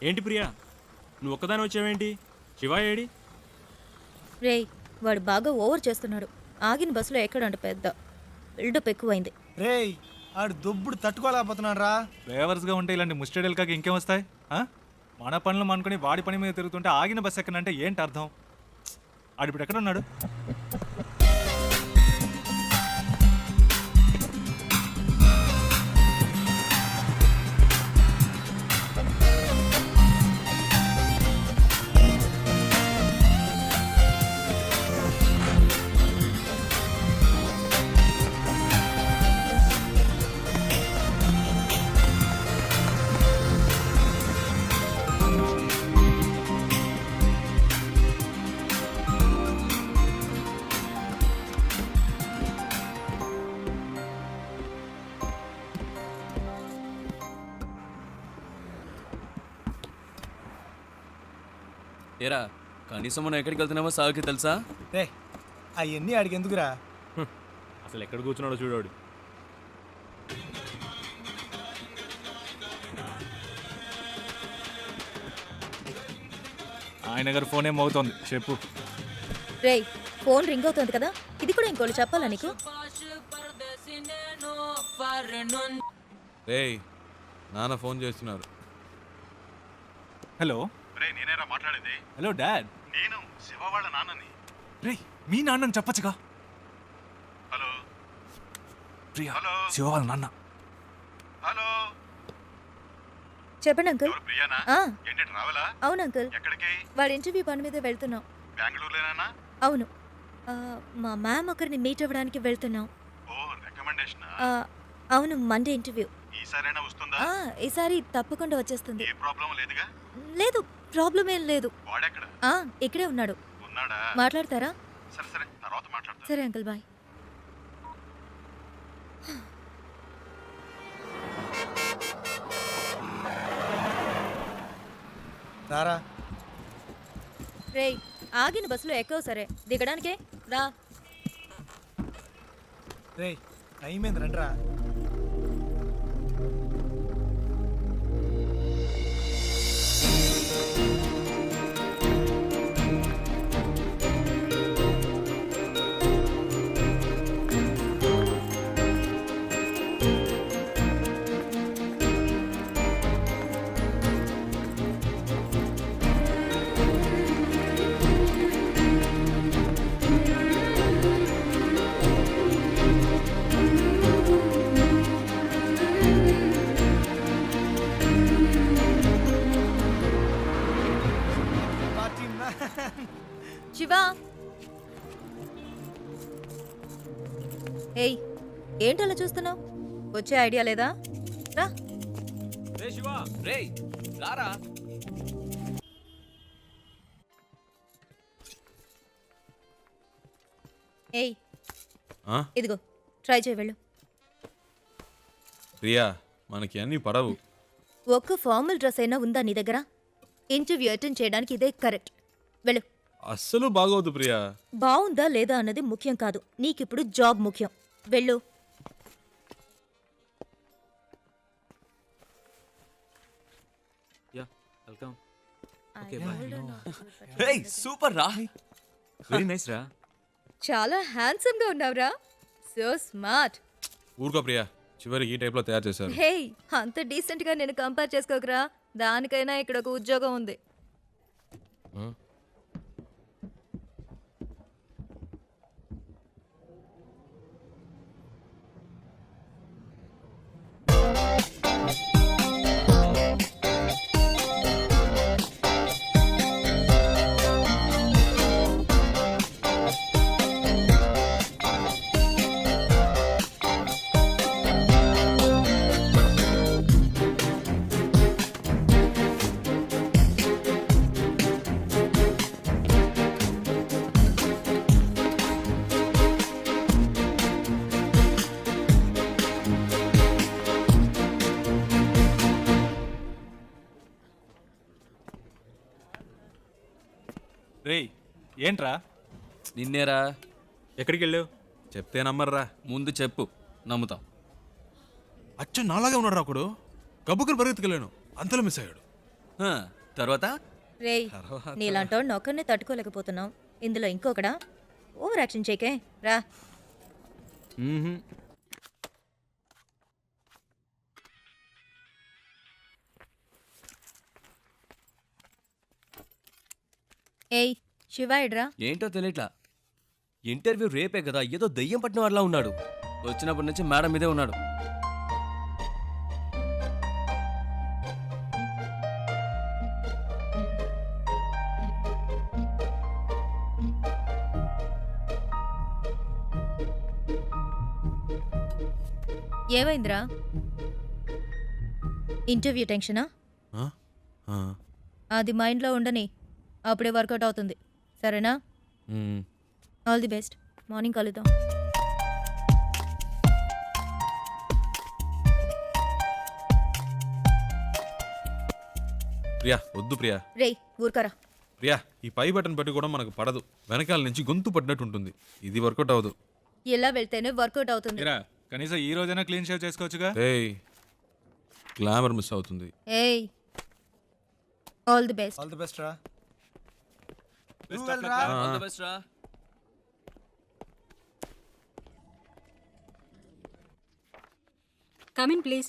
ఏంటి ప్రియా, నువ్వు ఒక్కదాని వచ్చావేంటి? శివ ఏడి? రేయ్, వాడు బాగా ఓవర్ చేస్తున్నాడు. ఆగిన బస్సులో ఎక్కడంట పెద్ద బిల్డప్ ఎక్కువైంది. రేయ్ ఆడు దొబ్బుడు తట్టుకోలేకపోతున్నాడు రా. డ్రైవర్స్గా ఉంటే ఇలాంటి ముస్టడీలు కాక ఇంకేం వస్తాయి? మన పనులు అనుకుని వాడి పని మీద తిరుగుతుంటే ఆగిన బస్సు ఎక్కనంటే ఏంటి అర్థం? ఆడిప్పుడు ఎక్కడ ఉన్నాడు? ఏరా, కనీసం మనం ఎక్కడికి వెళ్తున్నామో సాగుకి తెలుసా? రే అవన్నీ ఆడికి ఎందుకురా? అసలు ఎక్కడ కూర్చున్నాడో చూడాడు. ఆయన గారు ఫోన్ ఏం అవుతోంది, చెప్పు. రేయ్, ఫోన్ రింగ్ అవుతుంది కదా, ఇది కూడా ఇంకోటి చెప్పాలా నీకు? రేయ్ నాన్న ఫోన్ చేస్తున్నారు. హలో. రే నేనేరా మాట్లాడేది? Hello dad. నేను శివ వాళ్ళ నాన్నని. రే మీ నాన్నని చెప్పచ్చుగా. హలో ప్రియా, హలో శివ వాళ్ళ నాన్న. హలో చెప్పండి అంకుల్. ఎవరు ప్రియానా? ఆ, ఏంటి రావాలా? అవును అంకుల్, ఎక్కడికి? వాడి ఇంటర్వ్యూ పని మీద వెళ్తున్నాం. బెంగళూరులోనా? అవును, మా మ్యామ్ ఒకరిని మీట్ అవ్వడానికి వెళ్తున్నాం. ఓ రికమెండేషన్. అవును, మండే ఇంటర్వ్యూ. ఈసారైనా వస్తుందా? ఈసారి తప్పకుండా వచ్చేస్తుంది. ఏ ప్రాబ్లం లేదుగా? లేదు, ప్రాబ్లం ఏం లేదు. వాడెక్కడ ఇక్కడే ఉన్నాడు. ఉన్నాడా? మాట్లాడతారా? సరే సరే తర్వాత మాట్లాడతా. సరే అంకుల్, బాయ్. రారా. రేయ్, ఆగిన బస్సులో ఎక్కవు సరే, దిగడానికే రా. రేయ్ టైం ఏంది, రండిరా. శివా, ఏయ్, ఏంటలా చూస్తున్నావు? వచ్చే ఐడియా లేదా? రా. రే శివ, రే రారా. ఏయ్, ఇదిగో ట్రై చేయి, వెళ్ళు. ప్రియా మనకి అన్నీ పడవు. ఒక్క ఫార్మల్ డ్రెస్ అయినా ఉందా నీ దగ్గర? ఇంటర్వ్యూ అటెండ్ చేయడానికి ఇదే కరెక్ట్. వెళ్ళు. అస్సలు బాగోదు ప్రియా. బాగుందా లేదా అన్నది ముఖ్యం కాదు, నీకిప్పుడు జాబ్ ముఖ్యం. వెళ్ళు. Yeah welcome. రే సూపర్ రా. వెరీ నైస్ రా. చాలా హ్యాండ్సమ్ గా ఉన్నావురా. So smart. ఊరుకో ప్రియా, చివరికి ఈ టైప్లో తయారు చేశారు. హే, అంత డీసెంట్ గా నేను కంపేర్ చేసుకోకరా. దానికైనా ఇక్కడ ఒక ఉద్యోగం ఉంది. రేయ్ ఏంట్రా? నిన్నేరా. ఎక్కడికి వెళ్ళావు? చెప్తే నమ్మర్రా. ముందు చెప్పు, నమ్ముతాం. అచ్చు నాలాగే ఉన్నాడు ఒకడు. గబ్బుకుని పరిగెత్తుకెళ్ళాను, అంతలో మిస్ అయ్యాడు. తర్వాత రేయ్ నీలాంటోడిని ఒక్కరినే తట్టుకోలేకపోతున్నావు ఇందులో ఇంకొకడా ఓవర్ యాక్షన్ చేయకే రా. ఏయ్ శివాయిడ్రా. ఏంటో తెలియట్లా. ఇంటర్వ్యూ రేపే కదా, ఏదో దయ్యం పట్టిన వాళ్ళ ఉన్నాడు. వచ్చినప్పటి నుంచి మేడం మీదే ఉన్నాడు. ఏమైందిరా? ఇంటర్వ్యూ టెన్షనా? ఆ? ఆ. అది మైండ్లో ఉండని, అప్పుడే వర్కౌట్ అవుతుంది. సరేనా? మ్మ్. All the best. మార్నింగ్ కలుద్దాం. ప్రియా వద్దు ప్రియా. రేయ్ ఊరుకరా. ప్రియా ఈ పై బటన్ పట్టి కూడా మనకు పడదు, వెనకాల నుంచి గొంతు పడినట్టు ఉంటుంది. ఇది వర్కౌట్ అవ్వదు. ఇలా వెళ్తేనే వర్కౌట్ అవుతుంది. ఇరా కనీసం ఈ రోజైనా క్లీన్ షేవ్ చేసుకోవచ్చుగా. ఏయ్ గ్లామర్ మిస్ అవుతుంది. ఏయ్ all the best. All the best రా. All the best రా. Come in, please.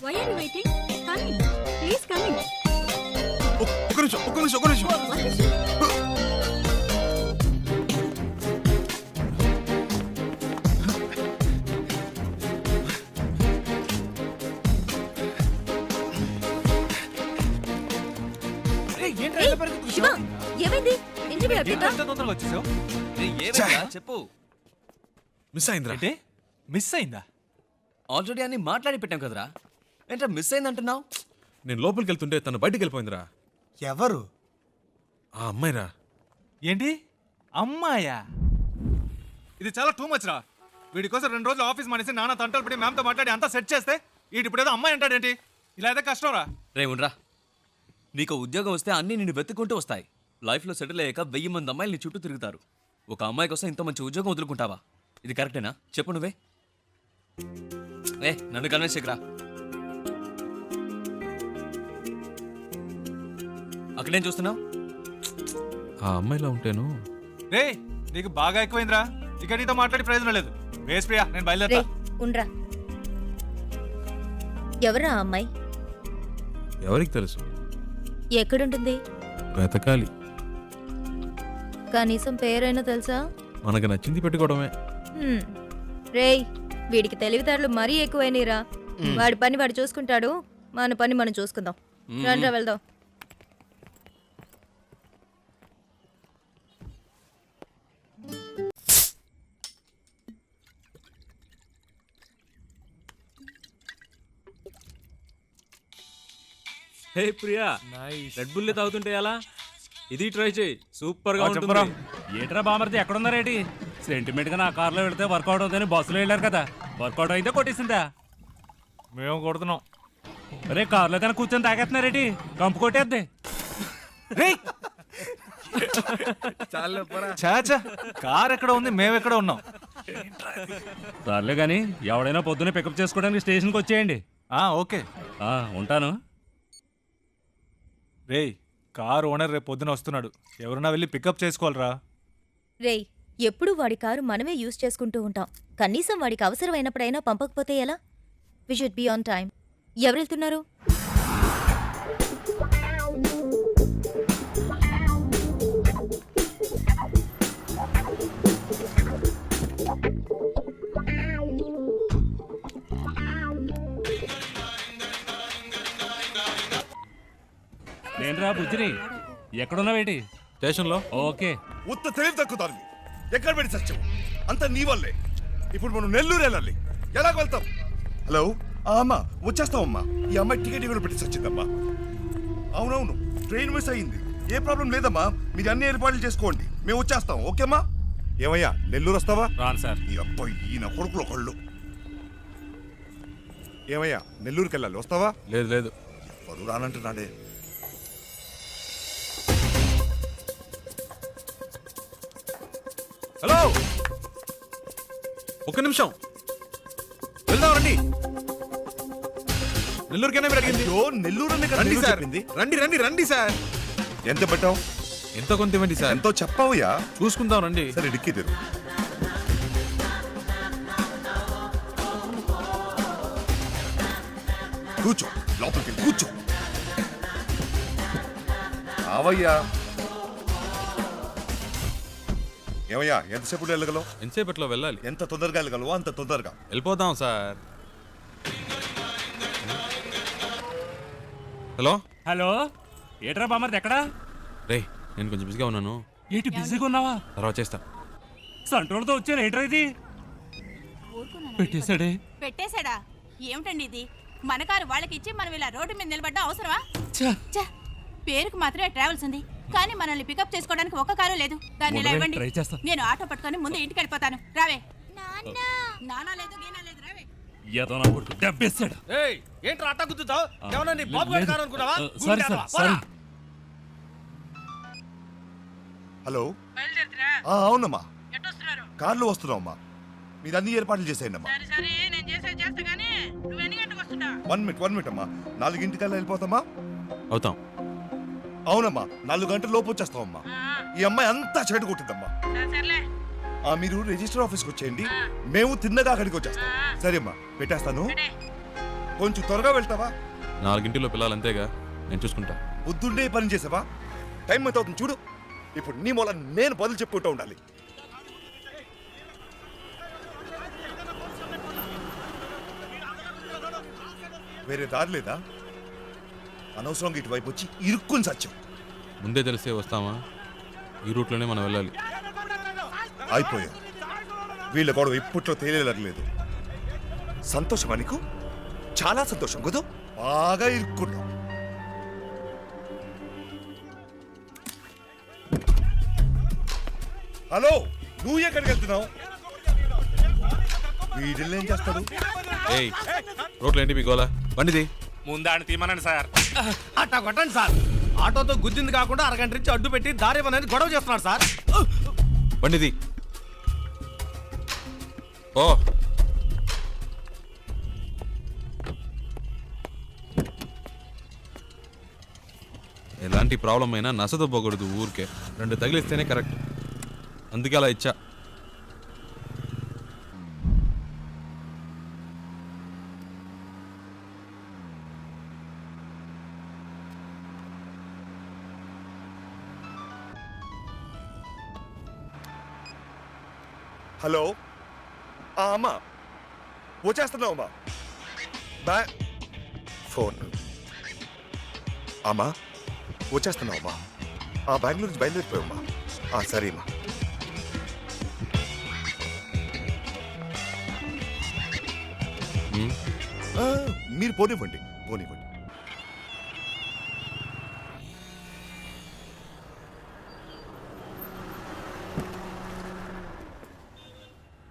Why are you waiting? Come in. Please come in. ఒక్క నిమిషం. What is it? శివ ఏమైంది? ఇంటర్వ్యూ అయిపోయిందా? ఎంత తొందరగా వచ్చేసావు? రేయ్, ఏమైందిరా? చెప్పు. మిస్ అయిందిరా. ఏంటి మిస్ అయిందా? ఆల్రెడీ అన్ని మాట్లాడి పెట్టాం కదరా. ఏంట్రా మిస్ అయిందంటున్నావు? నేను లోపలికి వెళ్తుంటే తను బయటికి వెళ్ళిపోయిందిరా. ఎవరు? ఆ అమ్మాయిరా. ఏంటి అమ్మాయా? ఇది చాలా టూ మచ్ రా. వీడి కోసం 2 రోజులు ఆఫీస్ మానేసి నాన్న తంటలు పడి మ్యామ్తో మాట్లాడి అంతా సెట్ చేస్తే వీడి ఇప్పుడు ఏదో అమ్మాయి అంటాడేంటి? ఇలా అయితే కష్టం రా. రే ఉండరా. నీకు ఉద్యోగం వస్తే అన్నీ నిన్ను వెతుక్కుంటూ వస్తాయి. లైఫ్లో సెటిల్ అయ్యాక 1000 మంది అమ్మాయిలు నీ చుట్టూ తిరుగుతారు. ఒక అమ్మాయి కోసం ఇంత మంచి ఉద్యోగం వదులుకుంటావా? ఇది కరెక్టేనా? చెప్పు నువ్వే. నన్ను కన్విన్స్ చేయకురా. అక్కడేం చూస్తున్నావు? ఆ అమ్మాయిలా ఉంటేను. రే నీకు బాగా ఎక్కువైందిరా. ఇక నీతో మాట్లాడి ప్రయోజనం లేదు. వేస్ ప్రియా, నేను బయలుదేరా. రేయ్ ఉండ్రా. ఎవరా ఆ అమ్మాయి? ఎవరికి తెలుసు? ఎక్కడుంటుంది? బ్రతకాలి. కనీసం పేరైనా తెలుసా? మనకు నచ్చింది పెట్టుకోవడమే. రేయ్ వీడికి తెలివితేటలు మరీ ఎక్కువైనరా. వాడి పని వాడు చూసుకుంటాడు, మన పని మనం చూసుకుందాం. రండ్రా వెళ్దాం. హే ప్రియా, రెడ్ బుల్ తాగుతుంటే ఎలా? ఇది ట్రై చేయి, సూపర్ గా ఉంటుంది. ఏట్రా బామర్ది ఎక్కడున్నారేటి? సెంటిమెంట్ గా నా కార్లో వెళ్తే వర్కౌట్ అవుతుందని బస్సులో వెళ్ళారు కదా, వర్కౌట్ అయితే కొట్టేసిందా? మేము కొడుతున్నాం. అరే కార్లో కానీ కూర్చొని తాగేస్తున్నారేటి? కంపు కొట్టేద్ది. చాచా కార్ ఎక్కడ ఉంది, మేము ఎక్కడ ఉన్నాం? సర్లే కానీ ఎవడైనా పొద్దున్నే పికప్ చేసుకోవడానికి స్టేషన్కి వచ్చేయండి. ఓకే ఉంటాను. రేయ్ కార్ ఓనర్ రేపు పొద్దున వస్తున్నాడు, ఎవరన్నా వెళ్ళి పికప్ చేసుకోవాలరా. రేయ్ ఎప్పుడు వాడి కారు మనమే యూజ్ చేసుకుంటూ ఉంటాం. కనీసం వాడికి అవసరమైనప్పుడైనా పంపకపోతే ఎలా? We should be on time. ఎవరు వెళ్తున్నారు? నేనురా బుజ్జిని. ఎక్కడున్నావేటి? స్టేషన్లో. ఓకే. ఉత్త తెలివి తక్కుతారు. ఎక్కడ పెట్టి సత్యం అంత నీ వల్లే. ఇప్పుడు మనం నెల్లూరు వెళ్ళాలి, ఎలాగ వెళ్తాం? హలో అమ్మా, వచ్చేస్తామమ్మా. ఈ అమ్మాయి టికెట్ కూడా పెట్టి సచ్చిందమ్మా. అవునవును, ట్రైన్ మిస్ అయ్యింది. ఏ ప్రాబ్లం లేదమ్మా, మీరు అన్ని ఏర్పాట్లు చేసుకోండి, మేము వచ్చేస్తాం. ఓకేమ్మా? ఏమయ్యా నెల్లూరు వస్తావా? రాను సార్. ఈ అబ్బాయి ఈయన కొడుకులు ఒకళ్ళు. ఏమయ్యా నెల్లూరుకి వెళ్ళాలి, వస్తావా? లేదు. ఎవరు రానంటున్నాడే. హలో, ఒక్క నిమిషం, వెళ్దాం రండి. నెల్లూరుకైనా మీరు అడిగింది. అయ్యో, నెల్లూరు అని కదా రండి నేను సార్, చెప్పింది. రండి రండి రండి సార్. ఎంత పెట్టావు? ఎంతో కొంత ఇవ్వండి సార్. ఎంతో చెప్పావుయా? చూసుకుందాం రండి. సరే డిక్కీ తెరు. కూర్చో, లోపలికి వెళ్ళి కూర్చో. అవయ్యా. ఏమయ్యా, ఎంతసేపు వెళ్ళగలవు? ఎంతసేపట్లో వెళ్ళాలి? ఎంత తొందరగా వెళ్ళగలవో అంత తొందరగా. వెళ్ళిపోదాం సార్. హలో హలో, ఏట్రా బామర్ది ఎక్కడా? రే, నేను కొంచెం బిజీగా ఉన్నాను, ఏంటి బిజీగా ఉన్నావా? తర్వాత చేస్తా. సంట్రోల్తో వచ్చాను, ఏట్రా ఇది? పెట్టేశాడే. పెట్టేశాడా? ఏమిటండి ఇది? మన కారు వాళ్ళకి ఇచ్చి మనం ఇలా రోడ్డు మీద నిలబడ్డా అవసరమా? ఛ! పేరుకు మాత్రమే ట్రావెల్స్ ఉంది, కానీ మనల్ని పికప్ చేసుకోవడానికి ఒక్క కారు లేదు. దాన్ని ఇలా ఇవ్వండి, ట్రై చేస్తా. నేను ఆటో పట్టుకొని ముందు ఇంటికి వెళ్ళిపోతాను. రావే. నానా లేదు, గీనా లేదు, రావే. ఏదో నా కొడుకు దెబ్బేశాడు. ఏంట్రా అట్టా గుద్దుతావు? ఏమన్నా నీ లేదు. బాబు గారి కారు అనుకున్నావా? Sorry sir, sorry. హలో, అవునమ్మా, కార్లో వస్తున్నావమ్మా. మీరు అన్ని ఏర్పాట్లు చేసేయండి అమ్మా. 1 మినిట్ అమ్మా. 4 వెళ్ళిపోతామా? అవుతాం. అవునమ్మా, 4 గంటల లోపు వచ్చేస్తామమ్మా. ఈ అమ్మాయి అంతా చెడు కొట్టిందమ్మా. మీరు రిజిస్టర్ ఆఫీస్కి వచ్చేయండి, మేము తిన్నగా అక్కడికి వచ్చేస్తాం. సరే అమ్మా, పెట్టేస్తాను. కొంచెం త్వరగా వెళ్తావా? 4 పిల్లలు అంతేగా, నేను చూసుకుంటా. పొద్దున్నే పని చేసావా? టైం ఎంత అవుతుంది చూడు. ఇప్పుడు నీ మూల నేను బదులు చెప్పుకుంటూ ఉండాలి. వేరే దారి లేదా? అనవసరంగా ఇటువైపు వచ్చి ఇరుక్కుని సత్యం. ముందే తెలిసే వస్తామా? ఈ రూట్లోనే మనం వెళ్ళాలి. అయిపోయాం. వీళ్ళ గొడవ ఇప్పట్లో తేలేదు. సంతోషమా నీకు? చాలా సంతోషం కదా. బాగా ఇరుక్కున్నాం. హలో, నువ్వు ఎక్కడికి వెళ్తున్నావు? వీడిల్ని ఏం చేస్తాడు? ఏయ్, రోడ్లు ఏంటి మీ గోలా? బండిది. ముందాన్ని తీమనండి సార్. అట్టా కొట్టండి సార్. ఆటోతో గుద్దింది కాకుండా అరగంట నుంచి అడ్డు పెట్టి దారి అనేది గొడవ చేస్తున్నాడు సార్. బండిది. ఓ, ఎలాంటి ప్రాబ్లం అయినా నసదొబ్బకూడదు ఊరికే. 2 తగిలిస్తేనే కరెక్ట్. అందుకే అలా ఇచ్చా. హలో, అమ్మా వచ్చేస్తున్నావు అమ్మా. ఫోన్ అమ్మా, వచ్చేస్తున్నావు అమ్మా. బెంగళూరు నుంచి బయలుదేరిపోయామ్మా. సరే అమ్మా. మీరు పోనివ్వండి.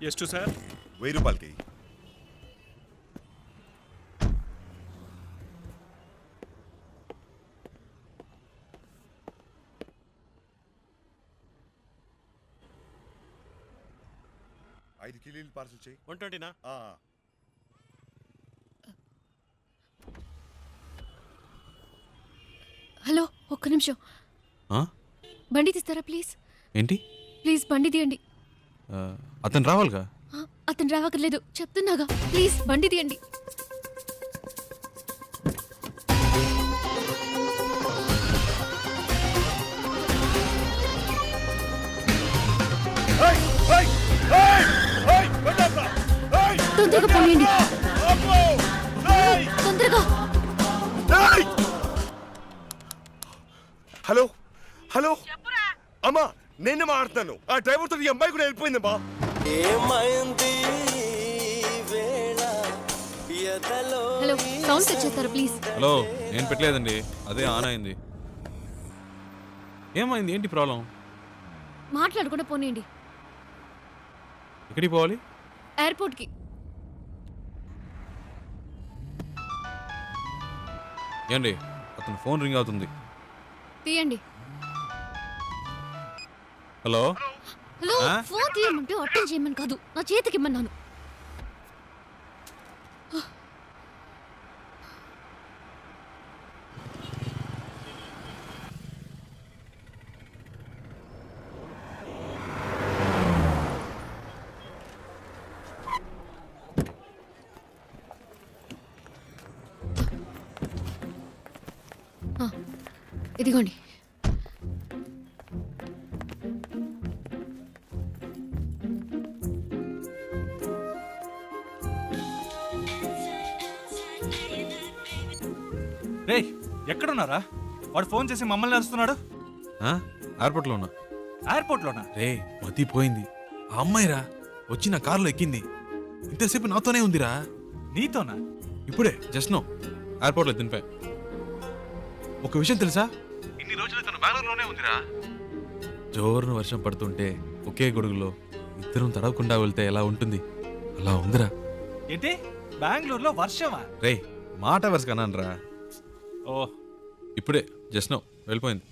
ಎಷ್ಟು సార్? 1000 రూపాయలకి. ఐదు కిలోలు పార్సల్ చేయి. 120నా? హలో, ఒక్క నిమిషం. ఆ? బండి తీస్తారా ప్లీజ్? ఏంటి? ప్లీజ్ బండి తీయండి. అతను రావాలిగా. అతను రావక్కర్లేదు, చెప్తున్నాగా. ప్లీజ్ బండి తీయండి. తొందరగా పోయండి, తొందరగా. హలో హలో అమ్మా, నేనే మాట్లాడుతాను. ఆ డ్రైవర్తో ఈ అమ్మాయి కూడా వెళ్ళిపోయిందమ్మా. హలో, సౌండ్ సెట్ చేస్తారా ప్లీజ్? హలో, నేను పెట్టలేదండి, అదే ఆన్ అయింది. ఏమైంది? ఏంటి ప్రాబ్లం? మాట్లాడకుండా పోనీయండి. ఎక్కడికి పోవాలి? ఎయిర్పోర్ట్కి. ఏండి, అతను ఫోన్ రింగ్ అవుతుంది. తీయండి. హలో, హలో ఫోన్ తీయమంటే అటెండ్ చేయమని కాదు నా చేతికి ఇమ్మన్నాను. ఇదిగోండి. రే ఎక్కడున్నారా? వాడు ఫోన్ చేసి మమ్మల్ని అరుస్తున్నాడు. ఎయిర్పోర్ట్లో ఉన్నా. ఎయిర్పోర్ట్లోనా? రే మతి పోయింది. ఆ అమ్మాయిరా వచ్చి నా కారులో ఎక్కింది. ఇంతసేపు నాతోనే ఉందిరా. నీతోనా? ఇప్పుడే జస్ట్ నో ఎయిర్పోర్ట్లో దింపా. ఒక విషయం తెలుసా, ఇన్ని రోజులు తను బెంగళూరులోనే ఉందిరా. జోరున వర్షం పడుతుంటే ఒకే గొడుగులో ఇద్దరం తడవకుండా వెళ్తే ఎలా ఉంటుంది అలా ఉందిరా. ఏంటి బెంగళూరులో వర్షమా? రే మాట వరుస కన్నానరా. ఓ ఇప్పుడే జస్ట్ నో వెళ్ళిపోయింది.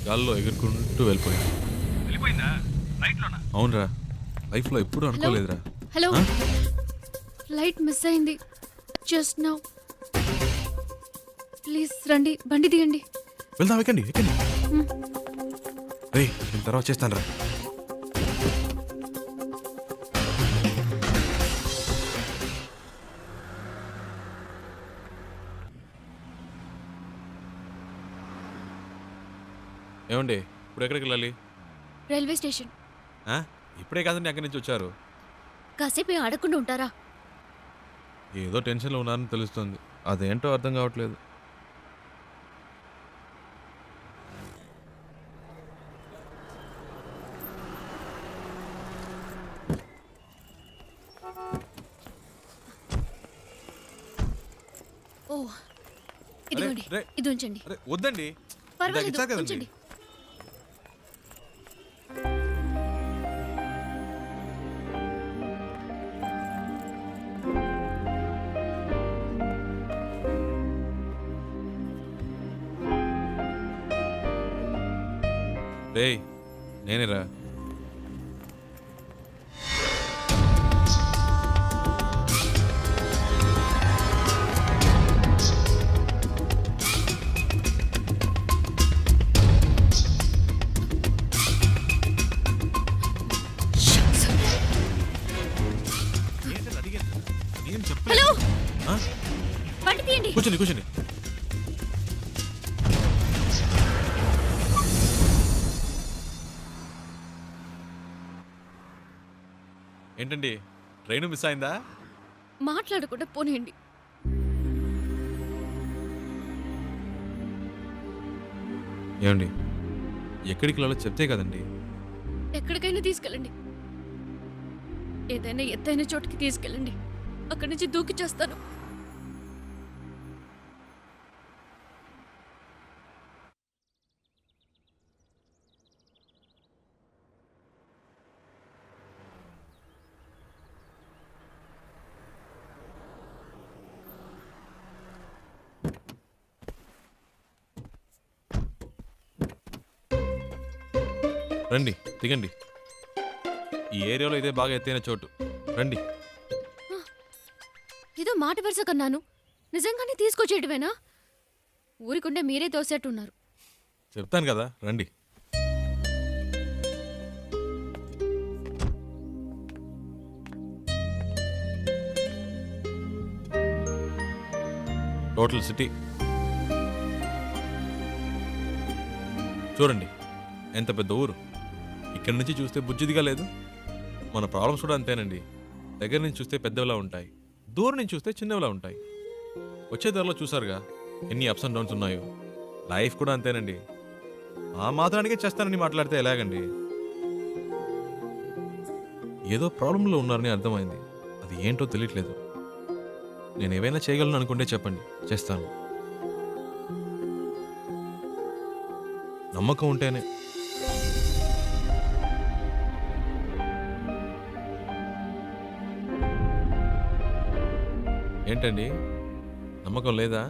గాల్లో ఎగురుకుంటూ వెళ్ళిపోయింది. వెళ్ళిపోయిందా? ఫ్లైట్లోనా? అవునరా, లైఫ్లో ఎప్పుడూ అనుకోలేదురా. హలో ఫ్లైట్ మిస్ అయింది జస్ట్ నౌ. ప్లీజ్ రండి, బండి దిగండి. వెళ్దాం, ఎక్కండి ఎక్కండి. రే నేను తర్వాత చేస్తాను రా. ఏమండి ఇప్పుడు ఎక్కడికి వెళ్ళాలి? Railway station. ఇప్పుడే కాదండి అక్కడి నుంచి వచ్చారు. కాసేపు ఆడకుండా ఉంటారా? ఏదో టెన్షన్లో ఉన్నారని తెలుస్తుంది. అదేంటో అర్థం కావట్లేదు. ఓ ఇదిగోండి, రే. ఇది ఉంచండి. అరే వద్దండి, పర్వాలేదు, ఇచ్చారు కదండి. ఉంచండి. రే నేనేరా. హలో బండి తీయండి. కూర్చోండి కూర్చోండి. ఏంటండి ట్రైన్ మిస్ అయిందా? మాట్లాడకుండా పోనీయండి. ఏమండి ఎక్కడికి వెళ్ళాలో చెప్తే కదండి. ఎక్కడికైనా తీసుకెళ్ళండి. ఏదైనా ఎత్తైన చోటుకి తీసుకెళ్ళండి. అక్కడి నుంచి దూకి చేస్తాను. రండి దిగండి. ఈ ఏరియాలో ఇదే బాగా ఎత్తైన చోటు. రండి. ఏదో మాట వరుస కన్నాను, నిజంగానే తీసుకొచ్చేయటమేనా? ఊరికుండే మీరే తోసేట్టున్నారు. చెప్తాను కదా రండి. టోటల్ సిటీ చూడండి, ఎంత పెద్ద ఊరు. ఇక్కడి నుంచి చూస్తే బుజ్జిదిగా లేదు. మన ప్రాబ్లమ్స్ కూడా అంతేనండి. దగ్గర నుంచి చూస్తే పెద్దవిలా ఉంటాయి, దూరం నుంచి చూస్తే చిన్నవిలా ఉంటాయి. వచ్చే ధరలో చూసారుగా ఎన్ని అప్స్ అండ్ డౌన్స్ ఉన్నాయో. లైఫ్ కూడా అంతేనండి. ఆ మాత్రానికే చేస్తానని మాట్లాడితే ఎలాగండి? ఏదో ప్రాబ్లంలో ఉన్నారని అర్థమైంది. అది ఏంటో తెలియట్లేదు. నేను ఏవైనా చేయగలను అనుకుంటే చెప్పండి, చేస్తాను. నమ్మకం ఉంటేనే. ఏంటండి నమ్మకం లేదా?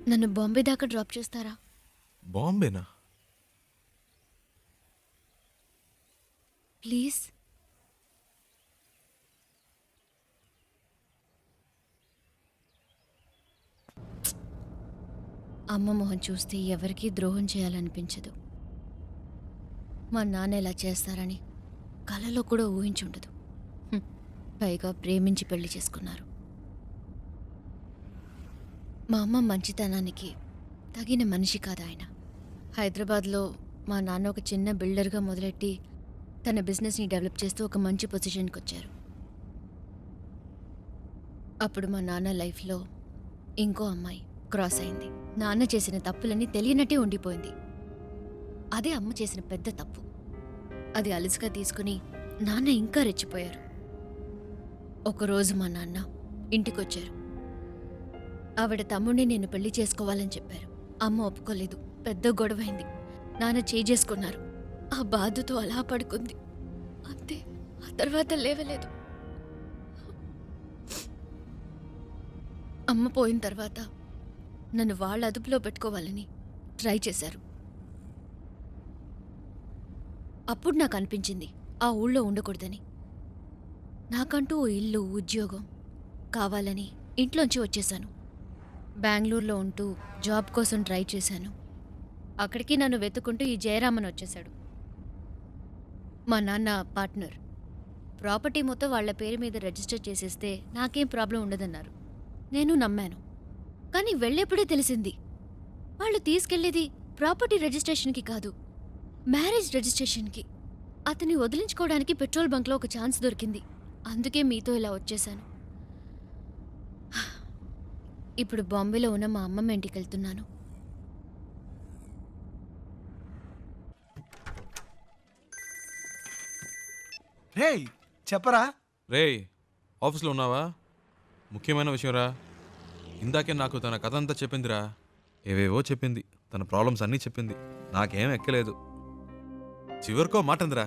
నన్ను బాంబే దాకా డ్రాప్ చేస్తారా? బాంబేనా? ప్లీజ్. అమ్మ మొహం చూస్తే ఎవరికీ ద్రోహం చేయాలనిపించదు. మా నాన్న ఇలా చేస్తారని కలలో కూడా ఊహించుండదు. పైగా ప్రేమించి పెళ్లి చేసుకున్నారు. మా అమ్మ మంచితనానికి తగిన మనిషి కాదు ఆయన. హైదరాబాద్లో మా నాన్న ఒక చిన్న బిల్డర్గా మొదలెట్టి తన బిజినెస్ని డెవలప్ చేస్తూ ఒక మంచి పొజిషన్కి వచ్చారు. అప్పుడు మా నాన్న లైఫ్లో ఇంకో అమ్మాయి క్రాస్ అయింది. నాన్న చేసిన తప్పులన్నీ తెలియనట్టే ఉండిపోయింది. అదే అమ్మ చేసిన పెద్ద తప్పు. అది అలుసుగా తీసుకుని నాన్న ఇంకా రెచ్చిపోయారు. ఒకరోజు మా నాన్న ఇంటికొచ్చారు. ఆవిడ తమ్ముడిని నేను పెళ్లి చేసుకోవాలని చెప్పారు. అమ్మ ఒప్పుకోలేదు. పెద్ద గొడవైంది. నాన్న చేసుకున్నారు. ఆ బాధతో అలా పడుకుంది. అంతే. ఆ తర్వాత లేవలేదు. అమ్మ పోయిన తర్వాత నన్ను వాళ్ళ అదుపులో పెట్టుకోవాలని ట్రై చేశారు. అప్పుడు నాకు అనిపించింది ఆ ఊళ్ళో ఉండకూడదని. నాకంటూ ఓ ఇల్లు, ఉద్యోగం కావాలని ఇంట్లోంచి వచ్చేశాను. బెంగళూరులో ఉంటూ జాబ్ కోసం ట్రై చేశాను. అక్కడికి నన్ను వెతుకుంటూ ఈ జయరామన్ వచ్చేశాడు. మా నాన్న పార్ట్నర్. ప్రాపర్టీ మొత్తం వాళ్ళ పేరు మీద రిజిస్టర్ చేసేస్తే నాకేం ప్రాబ్లం ఉండదన్నారు. నేను నమ్మాను. కానీ వెళ్ళేప్పుడే తెలిసింది వాళ్ళు తీసుకెళ్లేది ప్రాపర్టీ రిజిస్ట్రేషన్కి కాదు, మ్యారేజ్ రిజిస్ట్రేషన్కి. అతన్ని వదిలించుకోవడానికి పెట్రోల్ బంక్లో ఒక ఛాన్స్ దొరికింది. అందుకే మీతో ఇలా వచ్చేశాను. ఇప్పుడు బాంబేలో ఉన్న మా అమ్మమ్మ ఇంటికి వెళ్తున్నాను. రేయ్ చెప్పరా. రేయ్ ఆఫీస్లో ఉన్నావా? ముఖ్యమైన విషయం రా. ఇందాకే నాకు తన కథ అంతా చెప్పిందిరా. ఏవేవో చెప్పింది. తన ప్రాబ్లమ్స్ అన్నీ చెప్పింది. నాకేం ఎక్కలేదు. చివరికో మాటందిరా,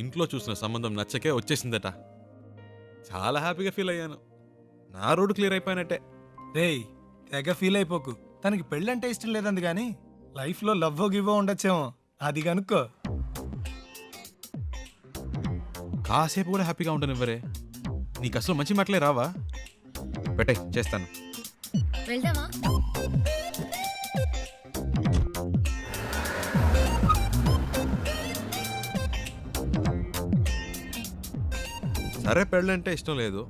ఇంట్లో చూసిన సంబంధం నచ్చకే వచ్చేసిందట. చాలా హ్యాపీగా ఫీల్ అయ్యాను. నా రోడ్డు క్లియర్ అయిపోయినట్టే. రేయ్ తెగ ఫీల్ అయిపోకు. తనకి పెళ్ళంటే ఇష్టం లేదంది కానీ లైఫ్లో లవ్వో గివ్వో ఉండొచ్చేమో. అది కనుక్కో. కాసేపు కూడా హ్యాపీగా ఉండనివ్వరే. నీకు అసలు మంచి మాటలే రావా? పెట్టే, చేస్తాను. వెళ్దామా? సరే పెళ్ళంటే ఇష్టం లేదు.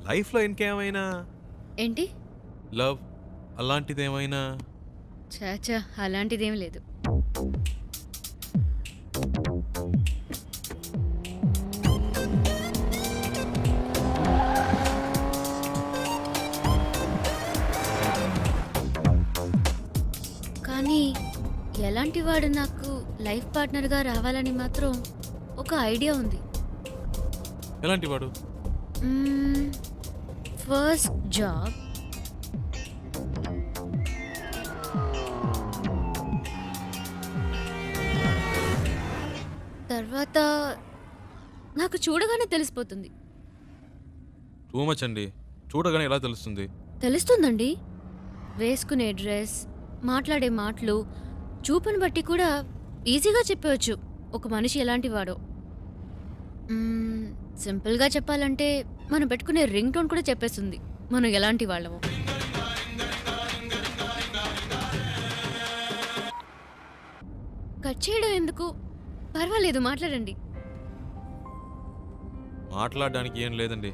లైఫ్లో ఇంకేమైనా ఏంటి? లవ్ అలాంటిదేమైనా? చాచా, అలాంటిదేం లేదు. కానీ ఎలాంటి వాడు నాకు లైఫ్ పార్ట్నర్గా రావాలని మాత్రం ఒక ఐడియా ఉంది. ఎలాంటి వాడు? ఫస్ట్ జాబ్, తర్వాత నాకు చూడగానే తెలిసిపోతుంది. టూ మచ్ అండి. చూడగానే ఎలా తెలుస్తుంది? తెలుస్తుందండి. వేసుకునే డ్రెస్, మాట్లాడే మాటలు, చూపుని బట్టి కూడా ఈజీగా చెప్పవచ్చు ఒక మనిషి ఎలాంటి వాడో. సింపుల్గా చెప్పాలంటే మనం పెట్టుకునే రింగ్ టోన్ కూడా చెప్పేస్తుంది మనం ఎలాంటి వాళ్ళమో. కట్ చేయడం ఎందుకు? పర్వాలేదు, మాట్లాడండి. మాట్లాడడానికి ఏం లేదండి.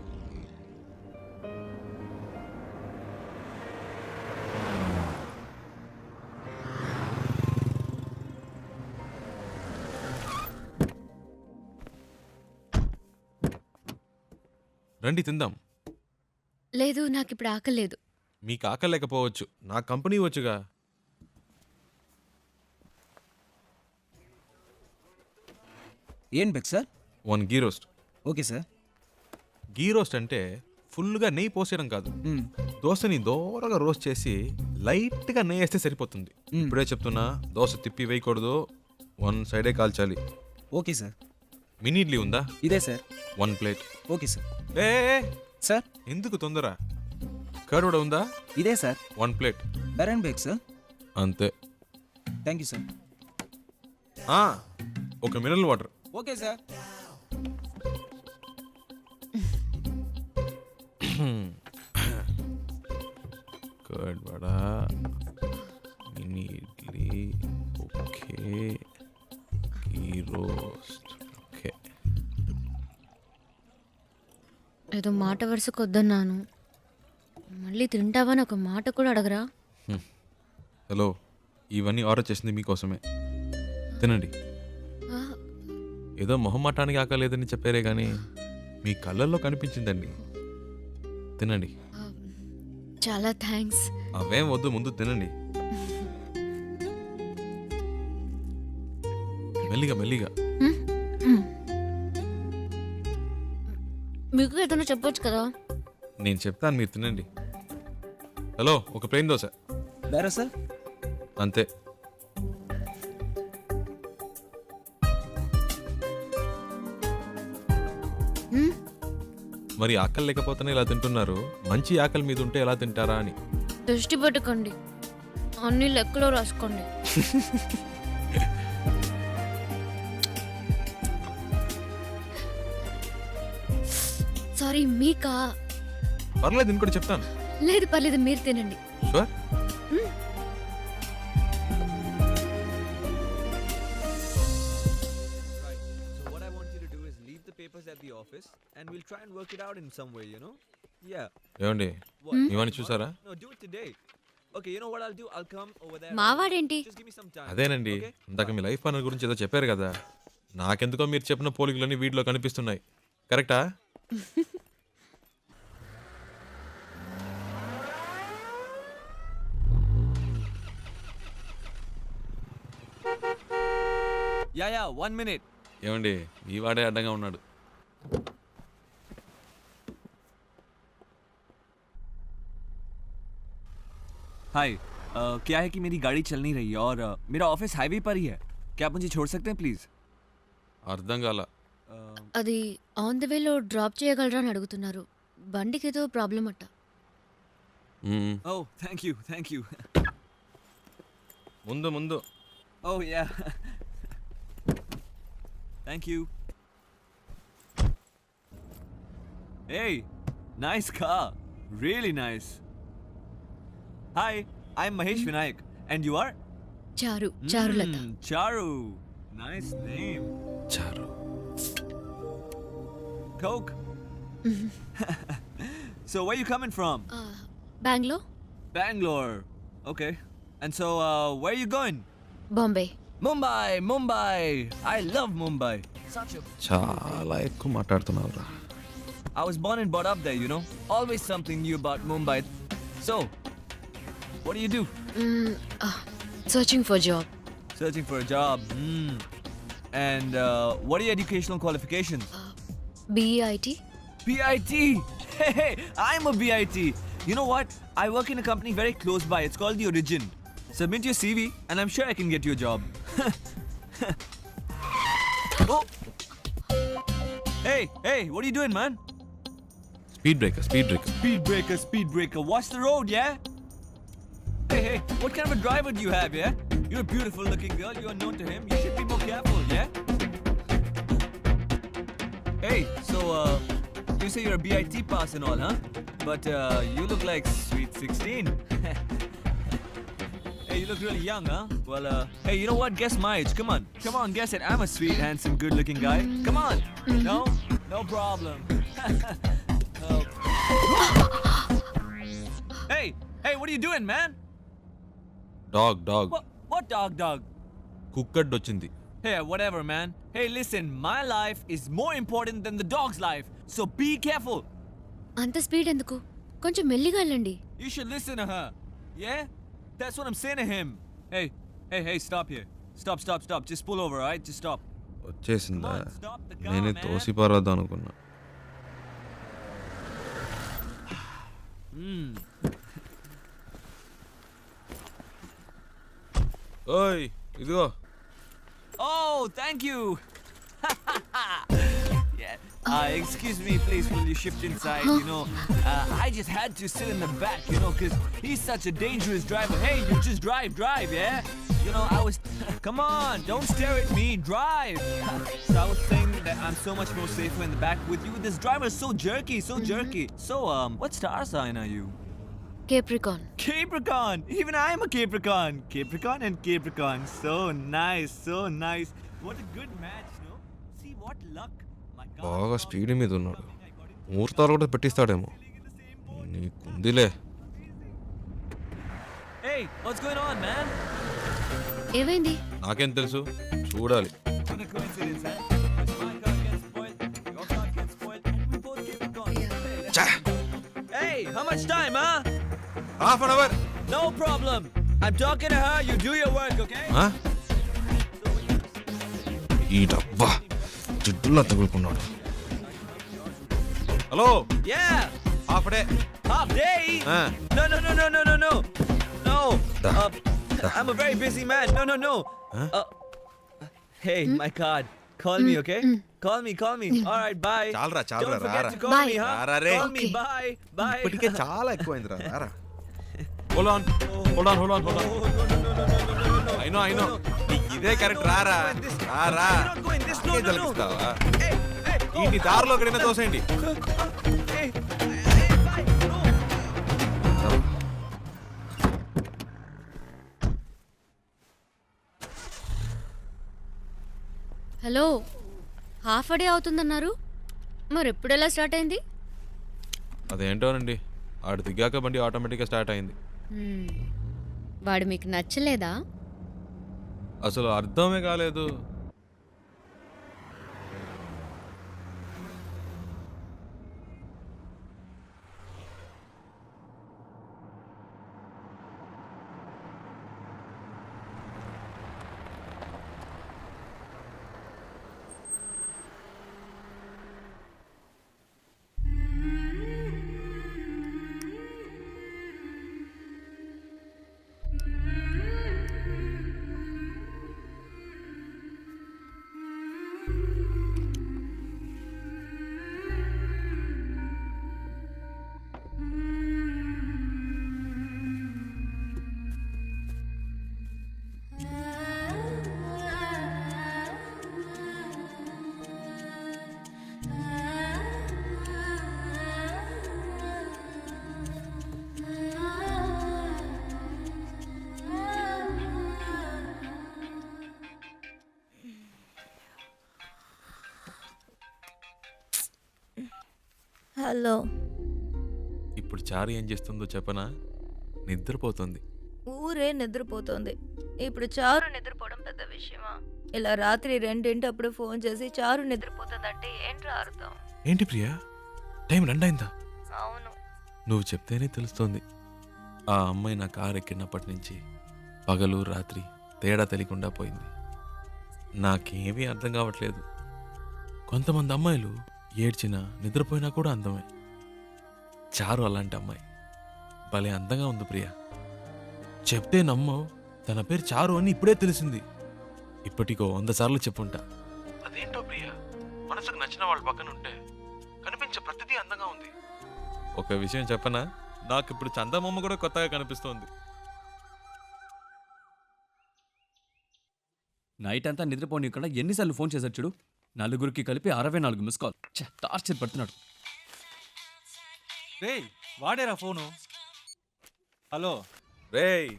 రండి తిందాం. లేదు, నాకు ఇప్పుడు ఆకలేదు. మీకు ఆకలేకపోవచ్చు, నా కంపెనీ వచ్చుగా. ఏం బెక్ sir? 1 ghee roast. Okay sir. Ghee roast అంటే ఫుల్గా నెయ్యి పోసేయడం కాదు. దోశని దోరగా రోస్ట్ చేసి లైట్గా నెయ్యి వేస్తే సరిపోతుంది. ఇప్పుడే చెప్తున్నా, దోశ తిప్పి వేయకూడదు, 1 సైడే కాల్చాలి. Okay sir. మినీ ఇడ్లీ ఉందా? ఇదే సార్. 1 ప్లేట్. Okay sir. ఏ సార్, ఎందుకు తొందర? కర్డ్ కూడా ఉందా? ఇదే సార్. 1 ప్లేట్. బెరన్ బేక్ సార్. అంతే. Thank you sir. ఒక mineral water okay sir. Curd vada, mini idli, okay, ghee roast, okay. ఏదో మాట వరుసకు వద్దన్నాను, మళ్ళీ తింటావని ఒక మాట కూడా అడగరా? హలో, ఇవన్నీ ఆర్డర్ చేసింది మీకోసమే, తినండి. ఆ, ఏదో మొహమాటానికి ఆకలేదని చెప్పారే కానీ మీ కళ్ళల్లో కనిపించిందండి. తినండి. చాలా థ్యాంక్స్. అవేం వద్దు, ముందు తినండి. మెల్లిగా మెల్లిగా. మీకు ఏదైనా చెప్పొచ్చు కదా. నేను చెప్తాను, మీరు తినండి. హలో, ఒక ప్లేన్ దోశ బేరా సార్. అంతే. మరి ఆకలి లేకపోతేనే ఇలా తింటున్నారు, మంచి ఆకలి మీద ఉంటే ఎలా తింటారా అని. దృష్టి పెట్టుకోండి, అన్ని లెక్కలో రాసుకోండి. సారీ, మీకా? పర్లేదు, ఇంకోటి చెప్తాను. లేదు పర్లేదు, మీరు తినండి. Sure. So what I want you to do is leave the papers at the office and we'll try and work it out in some way, you know? Yeah. ఏమండి, ఇవన్నీ చూసారా? No, do it today. Okay, you know what I'll do? I'll come over there. మావాడేంటి? Just give me some time. అదేనండి, ఇందాక మీ life partner గురించి ఏదో చెప్పారు కదా, నాకెందుకో మీరు చెప్పిన పోలికలన్నీ వీటిలో కనిపిస్తున్నాయి. కరెక్టా? Yeah, 1 minute. ఏమండి, ఈ వాడే అడ్డంగా ఉన్నాడు. हाय, क्या है कि मेरी गाड़ी चल नहीं रही है और मेरा ऑफिस हाईवे पर ही है. क्या आप मुझे छोड़ सकते हैं प्लीज? అర్థం కాల. అది ఆన్ ద వేలో డ్రాప్ చేయగలరా అని అడుగుతున్నారు. బండికి ఏదో ప్రాబ్లం అట్ట. Oh, thank you. ముందు ముందు. Oh yeah. Thank you. Hey, nice car. Really nice. Hi, I'm Mahesh Vinayak. And you are? Charulata. Charu. Nice name. చారు. Coke. So where you coming from? Bengaluru. Bangalore. Okay. And so where are you going? Bombay. Mumbai. I love Mumbai. చాలా ఎక్కువ మాట్లాడుతున్నావురా. I was born and brought up there, you know. Always something new about Mumbai. So, what do you do? Searching for job. Searching for a job. And what are your educational qualifications? BEIT. BIT. Hey, I'm a BIT. You know what? I work in a company very close by. It's called The Origin. Submit your CV and I'm sure I can get you a job. Oh. Hey, what are you doing, man? Speed breaker. Speed breaker. Watch the road, yeah? Hey, what kind of a driver do you have, yeah? You're a beautiful looking girl. You are known to him. You should be more careful, yeah? Hey, so, you say you're a BIT pass and all, huh? But, you look like sweet 16. Hey, you look really young, huh? Well, hey, you know what? Guess my age. Come on, guess it. I'm a sweet, handsome, good-looking guy. Come on. No problem. Hey, what are you doing, man? Dog. What dog? Cooked వచ్చింది. Hey, whatever, man. Hey, listen, my life is more important than the dog's life, so be careful. అంత speed ఎందుకు? కొంచెం మెల్లిగా వెళ్ళండి. You should listen to her. Yeah? That's what I'm saying to him. Hey, stop here. Stop. Just pull over, alright? Just stop. వచ్చేసిందా? నేనే తోసి పారద్దాం అనుకున్నా. ఓయ్, ఇదిగో. Oh, thank you. Yeah. Excuse me, please, will you shift inside? You know, I just had to sit in the back, you know, because he's such a dangerous driver. Hey, you just drive, yeah? You know, I was Come on, don't stare at me. Drive. So I was saying that I'm so much more safer in the back with you. This driver is so jerky, so jerky. So, what star sign are you? Capricorn. Capricorn. Even I am a Capricorn. Capricorn and Capricorn. So nice, so nice. What a good match, no? See what luck. My God. బాగా speed మీద ఉన్నాడు. ముహూర్తాలు కూడా పెట్టిస్తాడేమో. నీకుందిలే. Hey, what's going on, man? ఏమైంది? నాకేం తెలుసు, చూడాలి. What a coincidence, huh? Because my car gets spoiled, your car gets spoiled, and we both Capricorn. Hey, how much time, huh? Half an hour. No problem. I'm talking to her. You do your work, okay? ఈ డబ్బా జిడ్డులా తగులుకున్నాడు. Hello. Yeah. Half day. Half day? No. No. I'm a very busy man. No. Hey, my card. Call me, okay? Call me. All right, bye. చాలరా Don't forget to call me, huh? రారా. Call me, bye. ఇప్పటికే చాలా ఎక్కువైందిరా. రారా. Hold on. I know. ఇదే correct. రారా. తలపిస్తావా? ఈ దారిలో ఎక్కడైనా తోసేయండి. Hey, bye. No. Hello, half day అవుతుందన్నారు, మరి ఎప్పుడు ఎలా స్టార్ట్ అయింది? అదేంటోనండి, ఆడు దిగాక బండి ఆటోమేటిక్గా స్టార్ట్ అయింది. వాడు మీకు నచ్చలేదా? అసలు అర్థమే కాలేదు. హలో. ఇప్పుడు చారు ఏం చేస్తుందో చెప్పనా? నిద్రపోతుంది. ఊరే నిద్రపోతుంది. ఇప్పుడు చారు నిద్రపోవడం పెద్ద విషయమా? ఇలా రాత్రి 2 ఫోన్ చేసి చారు నిద్రపోతుందంటే ఏంట్రా అర్థం? ఏంటి ప్రియా, టైం 2 అయిందా? అవును. నువ్వు చెప్తేనే తెలుస్తోంది. ఆ అమ్మాయి నా కారు ఎక్కినప్పటి నుంచి పగలు రాత్రి తేడా తెలియకుండా పోయింది. నాకేమీ అర్థం కావట్లేదు. కొంతమంది అమ్మాయిలు ఏడ్చినా నిద్రపోయినా కూడా అందమే. చారు అలాంటి అమ్మాయి. భలే అందంగా ఉంది ప్రియా. చెప్తే నమ్మవు, తన పేరు చారు అని ఇప్పుడే తెలిసింది. ఇప్పటికో 100 సార్లు చెప్పుంటా. అదేంటో ప్రియా, మనసుకు నచ్చిన వాళ్ళ పక్కన ఉంటే కనిపించే ప్రతిదీ అందంగా ఉంది. ఒక విషయం చెప్పనా, నాకు ఇప్పుడు చందమామ కూడా కొత్తగా కనిపిస్తోంది. నైట్ అంతా నిద్రపోనీయకుండా ఎన్నిసార్లు ఫోన్ చేశారు చూడు. 4 కలిపి 64 మిస్ కాల్. టార్చర్ పడుతున్నాడు. రేయ్, వాడేరా ఫోను. హలో రేయ్,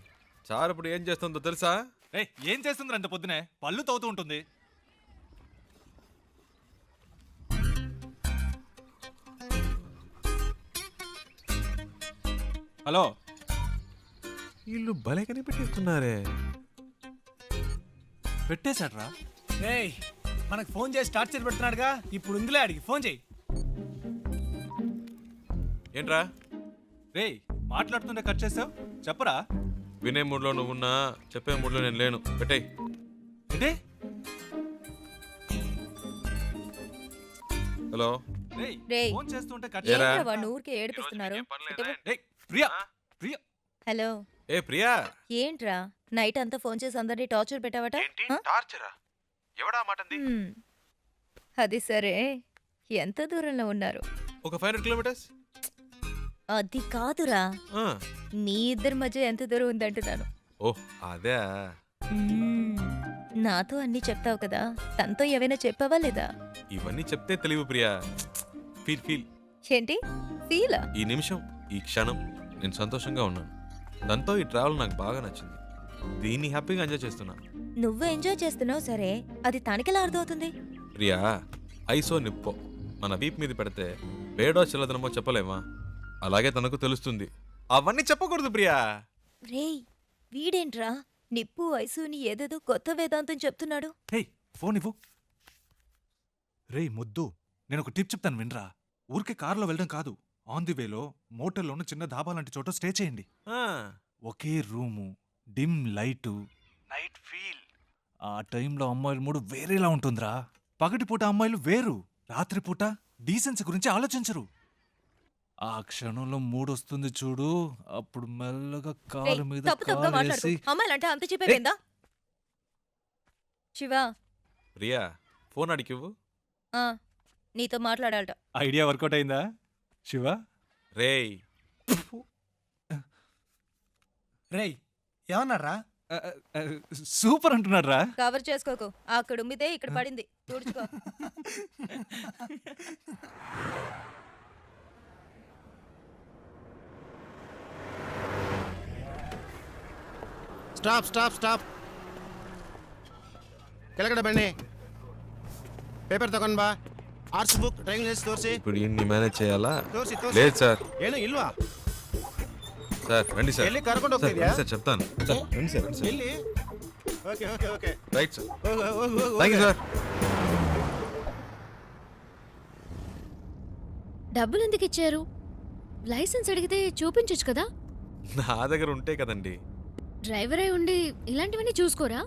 చారు ఇప్పుడు ఏం చేస్తుందో తెలుసా? రేయ్, ఏం చేస్తుంది అంత పొద్దునే? పళ్ళు తవ్వుతూ ఉంటుంది. హలో, వీళ్ళు భలే కనిపెట్టేస్తున్నారే. పెట్టేశాడ్రా. రేయ్, మనకు ఫోన్ చేసి టార్చర్ పెడుతున్నాడుగా, ఇప్పుడు ఉందిలే, అడిగి ఫోన్ చేయి. ఏంట్రా? రేయ్, మాట్లాడుతుంటే కట్ చేసావు, చెప్పరా? వినే మూడ్లో నువ్వున్నా, చెప్పే మూడ్లో నేను లేను. పెట్టేయ్. ఏంటి? హలో. రేయ్, ఫోన్ చేస్తుంటే కట్ ఏరా? ఏంట్రా వాడిని ఊరికే ఏడిపిస్తున్నారు? రేయ్, ప్రియా. హలో. ఏ ప్రియా, ఏంట్రా నైట్ అంతా ఫోన్ చేసి అందరినీ టార్చర్ పెట్టావట? టార్చరా? ఎవడా మాటంది? అది సరే, ఎంత దూరంలో ఉన్నారు? ఒక 500 కిలోమీటర్స్. అది కాదురా, మీ ఇద్దరి మధ్య ఎంత దూరం ఉందంటున్నాను. ఓ అదే. నాతో అన్నీ చెప్తావు కదా, తనతో ఏవైనా చెప్పావా లేదా? ఇవన్నీ చెప్తే తెలివి ప్రియా. Feel feel. ఏంటి ఫీలా? ఈ నిమిషం, ఈ క్షణం నేను సంతోషంగా ఉన్నాను. దాంతో ఈ ట్రావెల్ నాకు బాగా నచ్చింది. దీన్ని హ్యాపీగా ఎంజాయ్ చేస్తున్నాను. నువ్వు ఎంజాయ్ చేస్తున్నావు సరే, అది తనకెలా అర్థమవుతుంది? ప్రియా, ఐసో నిప్పో మన వీప్ మీద పెడితే వేడో చిల్లదనమో చెప్పలేమా? అలాగే తనకు తెలుస్తుంది. అవన్నీ చెప్పకూడదు ప్రియా. రేయ్, వీడేంట్రా నిప్పు వయసుని ఏదేదో కొత్త వేదాంతం చెప్తున్నాడు. హే, ఫోన్ ఇవ్వు. రేయ్ ముద్దు, నేను ఒక టిప్ చెప్తాను వినరా. ఊరికే కారులో వెళ్ళడం కాదు, ఆన్ ది వేలో మోటల్లోనూ చిన్న ధాబా లాంటి చోట స్టే చేయండి. ఒకే room, dim light, night feel. ఆ టైంలో అమ్మాయిల మూడు వేరేలా ఉంటుందిరా. పగటిపూట అమ్మాయిలు వేరు, రాత్రిపూట డీసెన్సీ గురించి ఆలోచించరు. ఆ క్షణంలో మూడొస్తుంది చూడు, అప్పుడు మెల్లగా కాలు మీద తప్పు తప్పుగా మాట్లాడుకో. కాలేసి అమ్మాయిలంటే అంత చెప్పేవేందా? శివ, ప్రియా ఫోన్ అడిగివ్వు. ఆ, నీతో మాట్లాడాలట. ఐడియా వర్కౌట్ అయిందా శివ? రేయ్ రేయ్ ఏమన్నారా? సూపర్ అంటున్నాడు రా. కవర్ చేసుకోకు, అక్కడ ఉమ్మితే ఇక్కడ పడింది, తుడుచుకో. ಸ್ಟಾಪ್ ಸ್ಟಾಪ್ ಸ್ಟಾಪ್ ಕೆಳಗಡೆ ಬನ್ನಿ. ಪೇಪರ್ ತಗೊಂಡ್ ಬಾ. ಆರ್ಟ್ಸ್ ಬುಕ್ ಡ್ರಾಯಿಂಗ್ ಲಿಸ್ಟ್ ತೋರಿಸಿ. ఇప్పుడు ఇన్ని మేనేజ్ చేయాలా? ತೋರಿಸಿ లేదు సార్. ಏನು ಇಲ್ವಾ? సార్ రండి సార్. ಎಲ್ಲಿ ಕರ್ಕೊಂಡು సార్ ಹೋಗ್ತಿದ್ಯಾ? రండి సార్ చెప్తాను. సార్ రండి సార్, రండి సార్. ಎಲ್ಲಿ? Okay okay okay right sir. ಹೋಗು ಹೋಗು ಹೋಗು. Thank you sir. డబ్బులు ఎందుకు ఇచ్చారు? లైసెన్స్ అడిగితే చూపించొచ్చు కదా. నా దగ్గర ఉంటే కదండి. డ్రైవర్ అయి ఉండి ఇలాంటివన్నీ చూసుకోరా?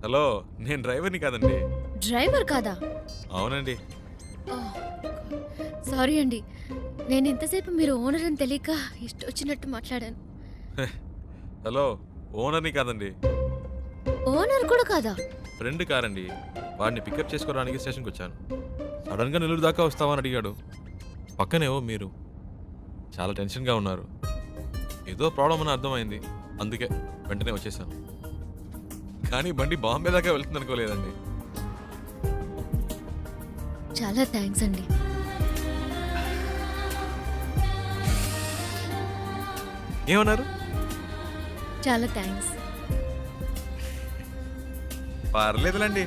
హలో, నేను డ్రైవర్ని కాదండి. డ్రైవర్ కాదా? అవునండి. సారీ అండి, నేను ఇంతసేపు మీరు ఓనర్ అని తెలియక ఇష్టం వచ్చినట్టు మాట్లాడాను. హలో, ఓనర్ని కాదండి. ఓనర్ కూడా కాదా? ఫ్రెండ్ కారండి. వాడిని పికప్ చేసుకోవడానికి స్టేషన్కి వచ్చాను. సడన్గా నెల్లూరు దాకా వస్తావని అడిగాడు. పక్కనేవో మీరు చాలా టెన్షన్గా ఉన్నారు. ఏదో ప్రాబ్లం అని అర్థమైంది, అందుకే వెంటనే వచ్చేసాను. కానీ బండి బాంబే దాకా వెళ్తుంది అనుకోలేదండి. చాలా థ్యాంక్స్ అండి. ఏమన్నారు? చాలా థ్యాంక్స్. పర్లేదులండి.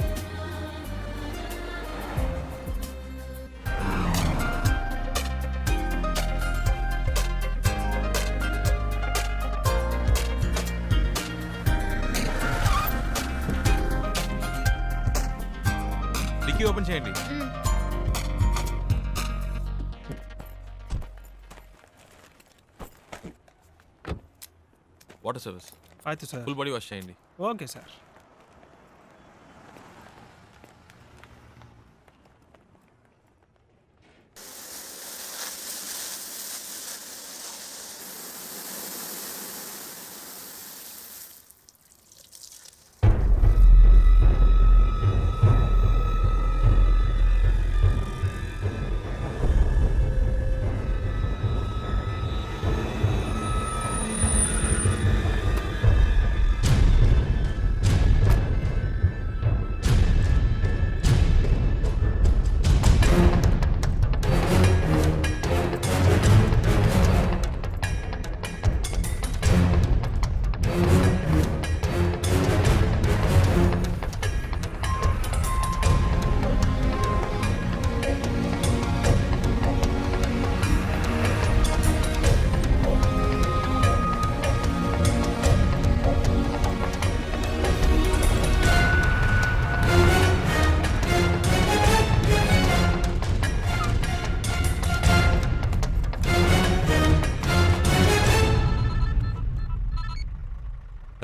డిక్కీ ఓపెన్ చేయండి. Water service. అయితే సార్ ఫుల్ బాడీ వాష్ చేయండి. Okay sir.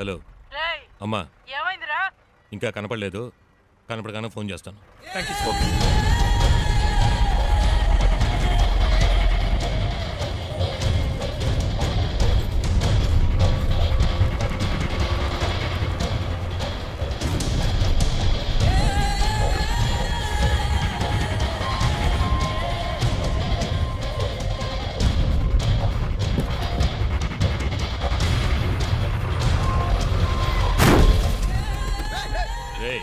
హలో అమ్మా, ఇంకా కనపడలేదు. కనపడగానే ఫోన్ చేస్తాను. రేయ్,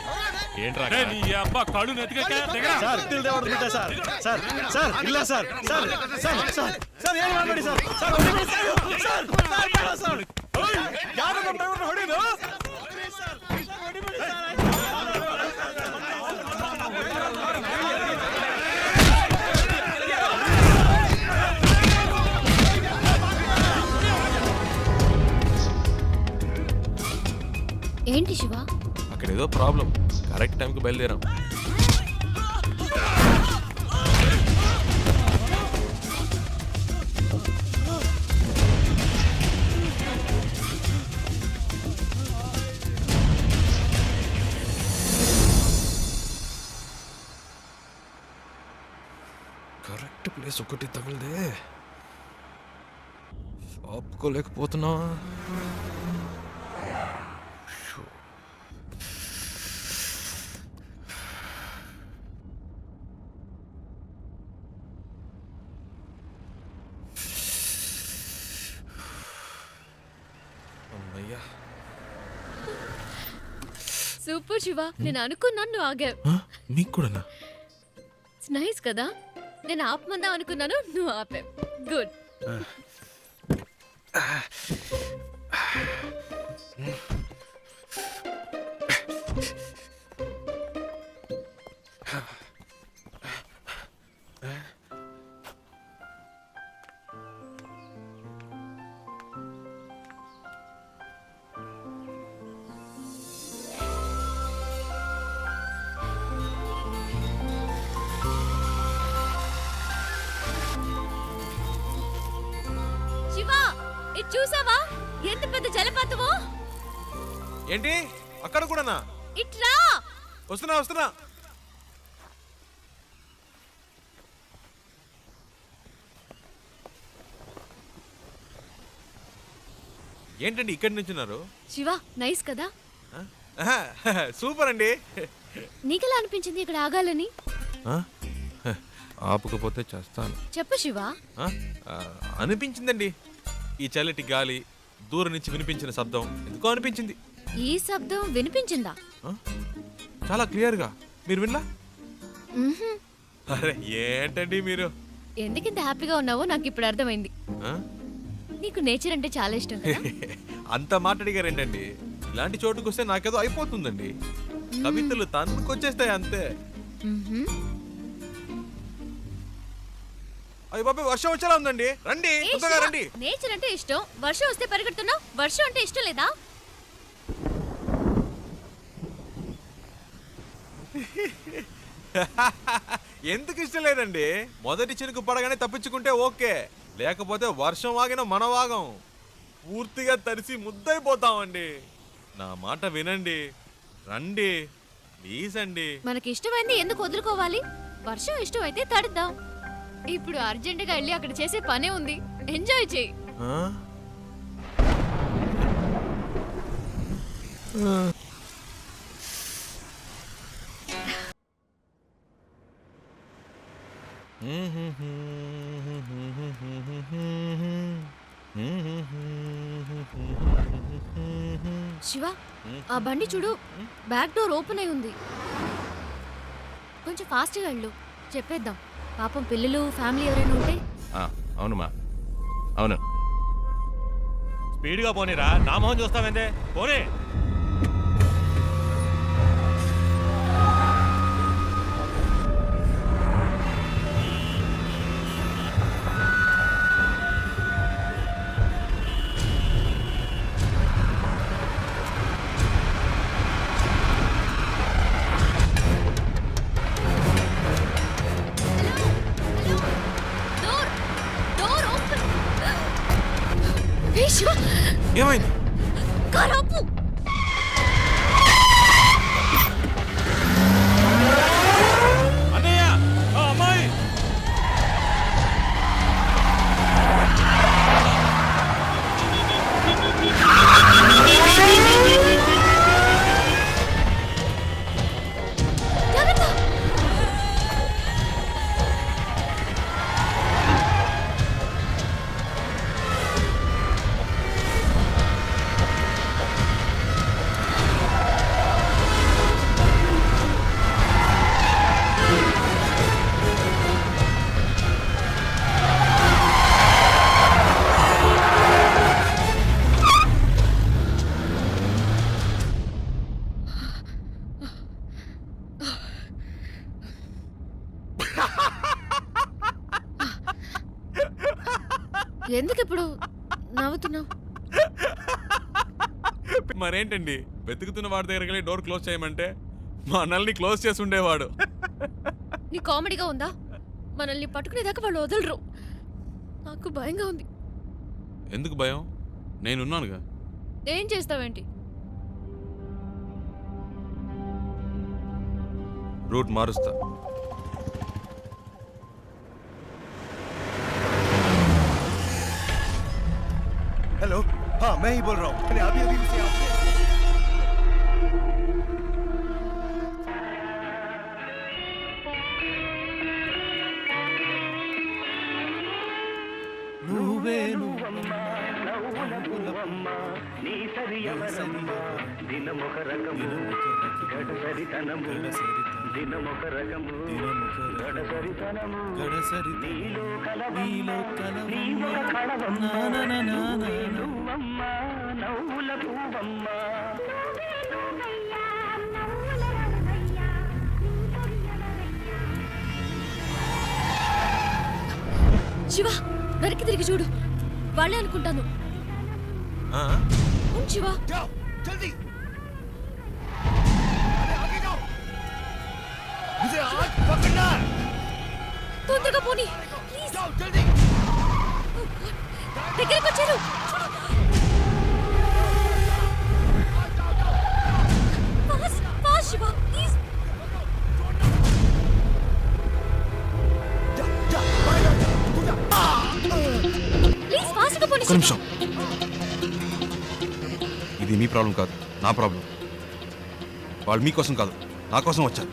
ఏంట్రా నీ అబ్బా కళ్ళు నెత్తికెక్క సార్ తిల్ దేవడు బిడ్డ సార్ సార్ సార్ ಇಲ್ಲ sir sir sir sir sir ಏನು ಮಾಡಬೇಡಿ sir sir sir sir sir ಯಾರು ನಮ್ಮ ಡ್ರೈವರ್ ಹೊಡಿದು ఏంటి శివ? అక్కడ ఏదో ప్రాబ్లం. కరెక్ట్ టైంకి బయలుదేరాం. కరెక్ట్ ప్లేస్ ఒకటి తగిలిదే, ఆపుకోలేకపోతున్నా. సూపర్ శివ, నేను అనుకున్నాను నువ్వు ఆగావు. మీకు కూడా నైస్ కదా, నేను ఆపమందాం అనుకున్నాను, నువ్వు ఆపావు. గుడ్. చూసావా ఎంత పెద్ద జలపాతమో? ఏంటి అక్కడ కూడానా? ఇట్లా వస్తున్నా వస్తున్నా. ఏంటండి ఇక్కడి నుంచున్నారు? శివ నైస్ కదా? సూపర్ అండి. నీకెలా అనిపించింది ఇక్కడ ఆగాలని? ఆపకపోతే చేస్తాను. చెప్పు శివ. అనిపించిందండి, ఈ చల్లటి గాలి, దూరం నుంచి వినిపించిన శబ్దం ఎందుకో అనిపించింది. ఈ శబ్దం వినిపించిందా? చాలా క్లియర్ గా. మీరు విన్నా? అరే ఏంటండి మీరు ఎందుకింత హ్యాపీగా ఉన్నావో నాకు ఇప్పుడు అర్థమైంది. నీకు నేచర్ అంటే చాలా ఇష్టం కదా? అంత మాట్లాడిగారేంటండి, ఇలాంటి చోటుకు వస్తే నాకేదో అయిపోతుందండి. కవితలు తన్నుకొచ్చేస్తాయి అంతే. అయ్య బాబా వర్షం వచ్చేలా ఉందండి, రండి తొందరగా రండి. నేచర్ అంటే ఇష్టం, వర్షం వస్తే పరిగెడుతున్నావు. వర్షం అంటే ఇష్టం లేదా? ఎందుకు ఇష్టం లేదండి? మొదటి చినుకు పడగానే తప్పించుకుంటే ఓకే, లేకపోతే వర్షం వాగిన మన వాగం పూర్తిగా తడిసి ముద్దైపోతామండి. నా మాట వినండి, రండి ప్లీజ్ అండి. మనకి ఇష్టమైంది ఎందుకు వదులుకోవాలి? వర్షం ఇష్టం అయితే తడుద్దాం. ఇప్పుడు అర్జెంటుగా వెళ్ళి అక్కడ చేసే పనే ఉంది, ఎంజాయ్ చేయి. శివ ఆ బండి చూడు, బ్యాక్ డోర్ ఓపెన్ అయి ఉంది. కొంచెం ఫాస్ట్గా వెళ్ళు, చెప్పేద్దాం. పాపం పిల్లలు ఫ్యామిలీ ఎవరైనా ఉంటే. అవునుమా అవును. స్పీడ్గా పోనీరా, నా మొహం చూస్తావేందే, పోనీ. ఏమైంది? కారాపు. అన్నయ్య అమ్మాయి ఎందుకు ఇప్పుడు నవ్వుతున్నావు? మరేంటండి, వెతుకుతున్న వాడి దగ్గరికి వెళ్ళి డోర్ క్లోజ్ చేయమంటే మా అన్నల్ని క్లోజ్ చేసి ఉండేవాడు. నీ కామెడీగా ఉందా? మనల్ని పట్టుకునేదాకా వాళ్ళు వదలరు. నాకు భయంగా ఉంది. ఎందుకు భయం? నేనున్నానుగా. ఏం చేస్తావేంటి? రూట్ మారుస్తా. हेलो, हाँ मैं ही बोल रहा हूँ. मैंने अभी अभी उसे आपसे శివ, వెనక్కి తిరిగి చూడు. వాళ్ళే అనుకుంటాను. శివ, जल्दी आगे जाओ. मुझे आज पकड़ना है. తొందరగా పోనీ ప్లీజ్. जल्दी దగ్గరికి వచ్చారు. Fast fast Shiva please. Please ఫాస్ట్గా పోనీ. ఒక్క నిమిషం. ఇది మీ ప్రాబ్లం కాదు, నా ప్రాబ్లం. వాళ్ళు మీకోసం కాదు, నా కోసం వచ్చారు.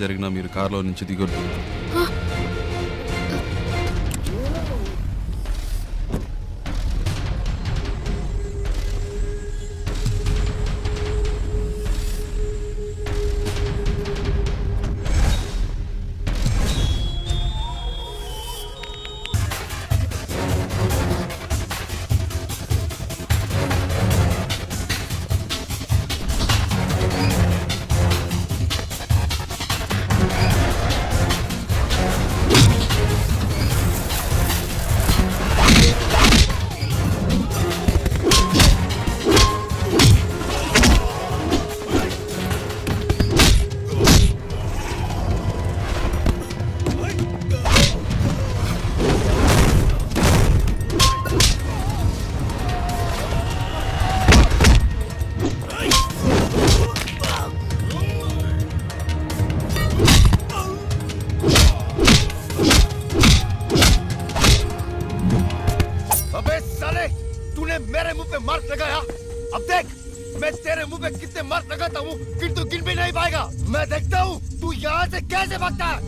జరిగినా మీరు కారులో నుంచి దిగొద్దు. अबे साले, तूने मेरे मुंह पे मार्क लगाया। अब देख, मैं तेरे मुंह पे कितने मार्क लगाता हूँ, फिर तू गिन भी नहीं पाएगा। मैं देखता हूँ तू यहाँ से कैसे भागता है।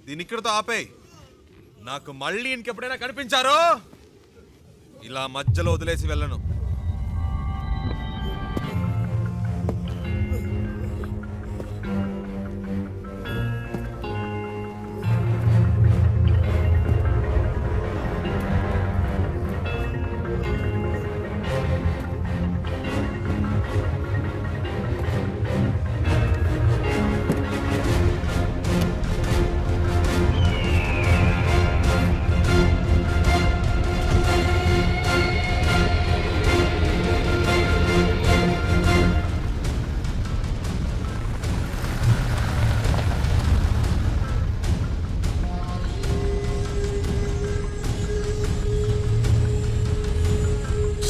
దీని ఇక్కడితో ఆపేయ్. నాకు మళ్ళీ ఇంకెప్పుడైనా కనిపించారో ఇలా మధ్యలో వదిలేసి వెళ్ళను.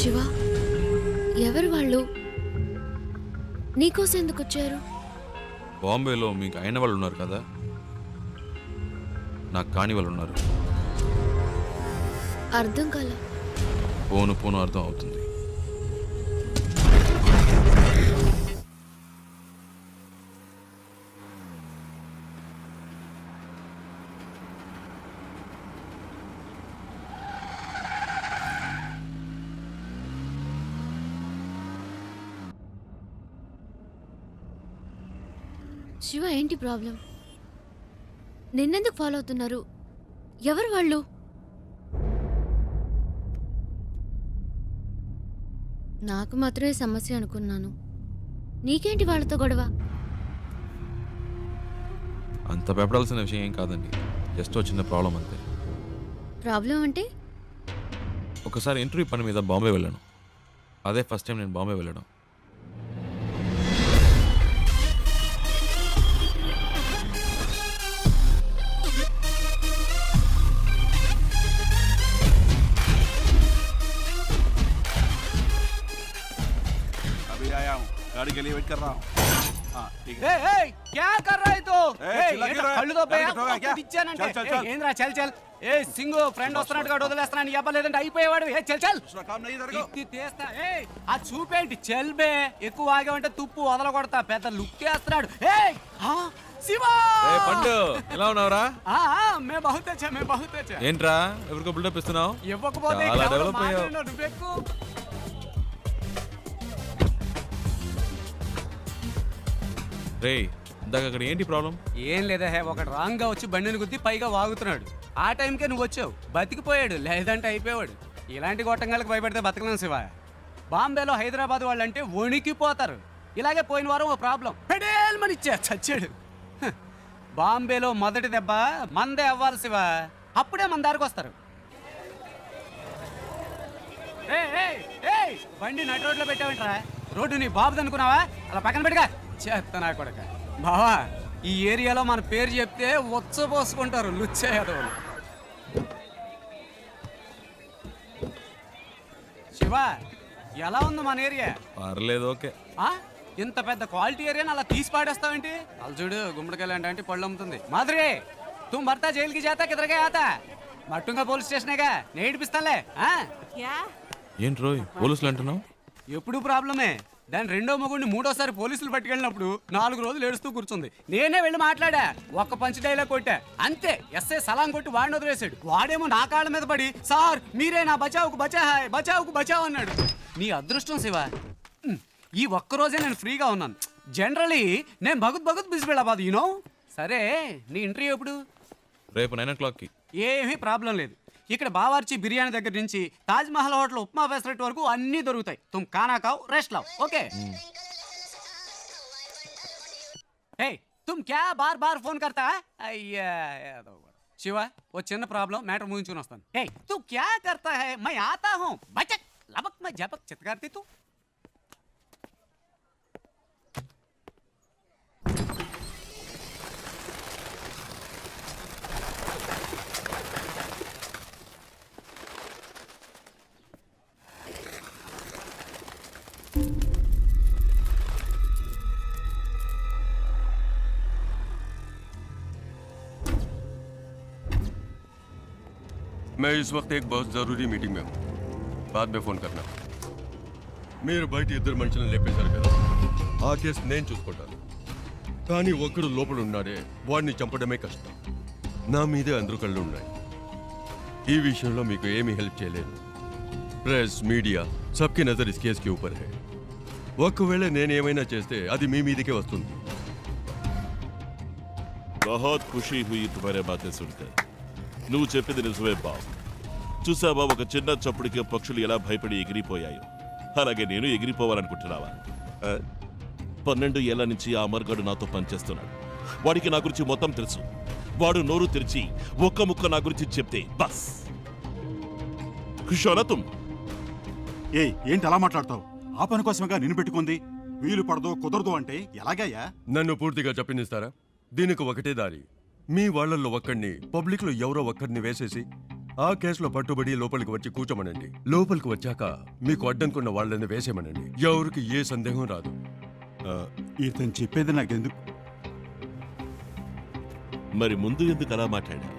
శివ, ఎవరు వాళ్ళు? నీకోసం ఎందుకు వచ్చారు? బాంబేలో మీకు అయిన వాళ్ళు ఉన్నారు కదా, నాకు కాని వాళ్ళు ఉన్నారు. అర్థం కాల. పోను పోను అర్థం అవుతుంది. శివ, ఏంటి ప్రాబ్లం? నిన్నెందుకు ఫాలో అవుతున్నారు? ఎవరు వాళ్ళు? నాకు మాత్రమే సమస్య అనుకున్నాను. నీకేంటి వాళ్ళతో గొడవ? అంత భయపడాల్సిన విషయం ఏం కాదండి, జస్ట్ చిన్న ప్రాబ్లం అంతే. ప్రాబ్లం అంటే? ఒకసారి ఇంటర్వ్యూ పని మీద బాంబే వెళ్ళాను. అదే ఫస్ట్ టైం నేను బాంబే వెళ్ళడం. अभी आया हूँ, गाड़ी के लिए वेट कर रहा हूँ. हाँ ठीक है. क्या कर रहा है तो? चिल्ला क्यों रहा है? కళ్ళు దొబ్బే, गाड़ी ठोका क्या? ఇచ్చానంటే. चल, चल, चल. ఏంద్రా చల్ చల్. సింగు ఫ్రెండ్ వస్తున్నట్టుగా వదిలేస్తున్నాను. ఇవ్వలేదంటే అయిపోయేవాడు. చల్ చల్. काम नहीं इधर को. ఇది తీస్తా. ఆ చూపేంటి చెల్బే. ఎక్కువ ఆగామంటే తుప్పు వదల కొడతా. పెద్ద లుక్ వేస్తున్నాడు. శివా పండు ఎలా ఉన్నావురా? మే బహుత్ అచ్చా, మే బహుత్ అచ్చా. ఏంట్రా ఎవరికో బిల్డప్ ఇస్తున్నావు? ఇవ్వకపోతే చాలా డెవలప్ అయ్యావు. నువ్వెక్కు. రేయ్ ఇందాక అక్కడ ఏంటి ప్రాబ్లం? ఏం లేదా ఒకటి రాంగ్ గా వచ్చి బండిని గుద్ది పైగా వాగుతున్నాడు. ఆ టైంకే నువ్వు వచ్చావు. బతికిపోయాడు, లేదంటే అయిపోయాడు. ఇలాంటి గొట్టంగాలకు భయపడితే బతకలేం శివ. బాంబేలో హైదరాబాద్ వాళ్ళంటే వణికిపోతారు. ఇలాగే పోయిన వారం ఓ ప్రాబ్లం పెడేల్మని ఇచ్చా చచ్చాడు. బాంబేలో మొదటి దెబ్బ మందే అవ్వాలి శివ. అప్పుడే మన దారికి వస్తారు. బండి నడి రోడ్లో పెట్టావేంట్రా? రోడ్డు నీ బాబుది అనుకున్నావా? అలా పక్కన పెట్టుగా. చేస్తా కొడక. బావా ఈ ఏరియాలో మన పేరు చెప్తే పోసుకుంటారు లుచ్చే యాదవులు. శివ ఎలా ఉంది మన ఏరియా? పర్లేదు, ఓకే. ఇంత పెద్ద క్వాలిటీ ఏరియాని అలా తీసి పాడేస్తావేంటి? అలా చూడు గుమ్మడికాయలు అంటే పళ్ళు అమ్ముతుంది. మాధురి तुम भरता जेल की जाता किधर गया आता? మట్టుంగా పోలీస్ స్టేషనేగా నేను ఇడిపిస్తానులే. ఏంటి రోయ్ పోలీసులు అంటున్నావు? ఎప్పుడు ప్రాబ్లమే. దాని రెండో మొగుడిని మూడోసారి పోలీసులు పట్టుకెళ్ళినప్పుడు 4 రోజులు ఏడుస్తూ కూర్చుంది. నేనే వెళ్ళి మాట్లాడా. ఒక్క పంచ్ డైలాగ్ కొట్టా అంతే. ఎస్ఐ సలాం కొట్టి వాడిని వదిలేశాడు. వాడేమో నా కాళ్ళ మీద పడి సార్ మీరే నా బచావుకు బచావు అన్నాడు. నీ అదృష్టం శివ, ఈ ఒక్కరోజే నేను ఫ్రీగా ఉన్నాను. జనరలీ నేను భగత్ బిజీ వెళ్ళబాదు యూనో. సరే నీ ఇంటర్వ్యూ ఎప్పుడు? రేపు 9 o'clockకి. ఏమీ ప్రాబ్లం లేదు. ఇక్కడ బావార్చి బిర్యానీ దగ్గర నుంచి తాజ్ మహల్ హోటల్ ఉప్మా ఫెసిలిటీ వరకు అన్నీ దొరుకుతాయి. తుమ్ ఖానా ఖావ్ రెస్ట్ లావ్. ఓకే తుమ్ క్యా బార్ బార్ ఫోన్ కర్తా? అయ్యా శివ ఓ చిన్న ప్రాబ్లం మ్యాటర్ ముగించుకుని వస్తాను. తు క్యా కర్తా హై? మై ఆతా హూ బచక్ లబక్ మై జబక్ చిత్కార్తి తు. मैं इस वक्त एक बहुत ज़रूरी मीटिंग में हूँ. बाद में फ़ोन करना. మీరు బయట ఇద్దరు మనుషులను లేపేశారు కదా, ఆ కేసు నేను చూసుకుంటాను. కానీ ఒక్కడు లోపల ఉన్నాడే వాడిని చంపడమే కష్టం. నా మీదే అందరూ కళ్ళు ఉన్నాయి. ఈ విషయంలో మీకు ఏమీ హెల్ప్ చేయలేదు. Press media సబ్కి Nazar is case కి ఊపర్ హై. ఒకవేళ నేనేమైనా చేస్తే అది మీ మీదకే వస్తుంది. बहुत खुशी हुई तुम्हारे बातें सुनकर. నువ్వు చెప్పింది నిజమే బాబు. చూసావా ఒక చిన్న చప్పుడికి పక్షులు ఎలా భయపడి ఎగిరిపోయాయో, అలాగే నేను ఎగిరిపోవాలనుకుంటున్నావా? 12 ఏళ్ల నుంచి ఆ అమర్గాడు నాతో పనిచేస్తున్నాడు. వాడికి నా గురించి మొత్తం తెలుసు. వాడు నోరు తెరిచి ఒక్క ముక్క నా గురించి చెప్తే బస్ ఖుషోనా. ఏంటి అలా మాట్లాడతావు? ఆ పని కోసమేగా నిన్ను పెట్టుకుంది. వీలు పడదో కుదరదు అంటే ఎలాగయ్యా? నన్ను పూర్తిగా చెప్పనిస్తారా? దీనికి ఒకటే దారి. మీ వాళ్ళల్లో ఒక్కడిని పబ్లిక్లో ఎవరో ఒక్కడిని వేసేసి ఆ కేసులో పట్టుబడి లోపలికి వచ్చి కూర్చోమనండి. లోపలికి వచ్చాక మీకు అడ్డనుకున్న వాళ్ళని వేసేమనండి. ఎవరికి ఏ సందేహం రాదు. ఇతను చెప్పేది నాకెందుకు? మరి ముందు ఎందుకు అలా మాట్లాడా?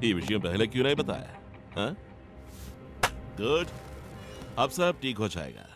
ఈ విషయం పहले क्यों नहीं बताया? हाँ? गुड, अब सब ठीक हो जाएगा.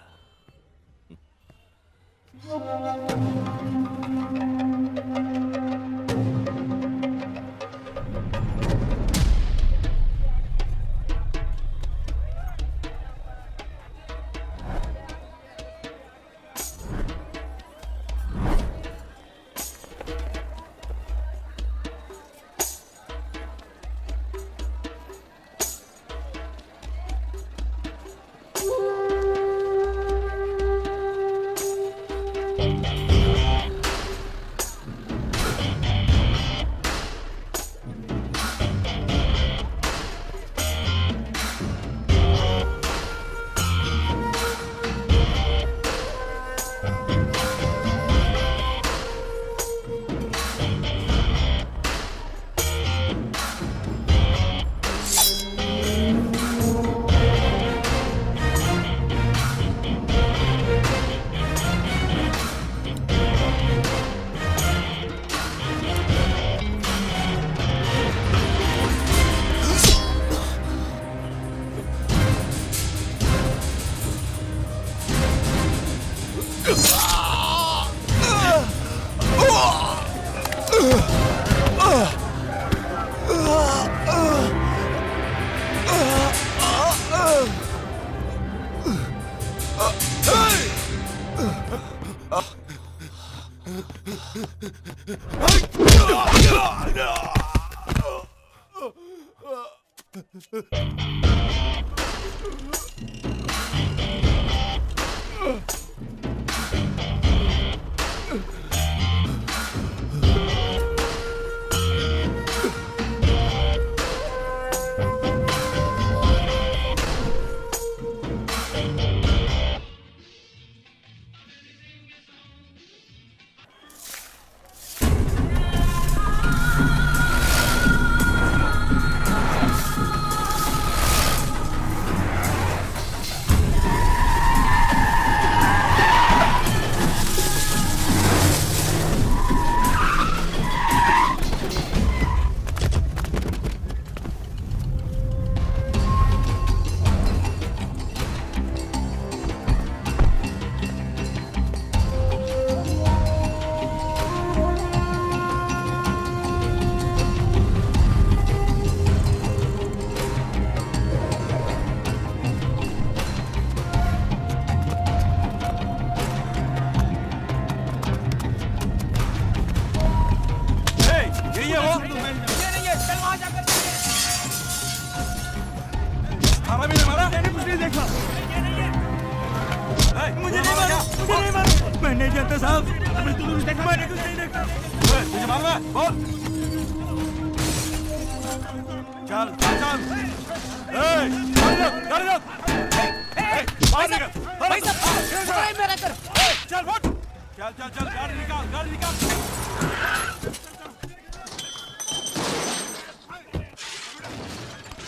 मैं नहीं जानता साहब, मैंने कुछ नहीं देखा। मुझे मालूम है, बोल। चल चल गाड़ी रोक। चल उठ। चल गाड़ी निकाल।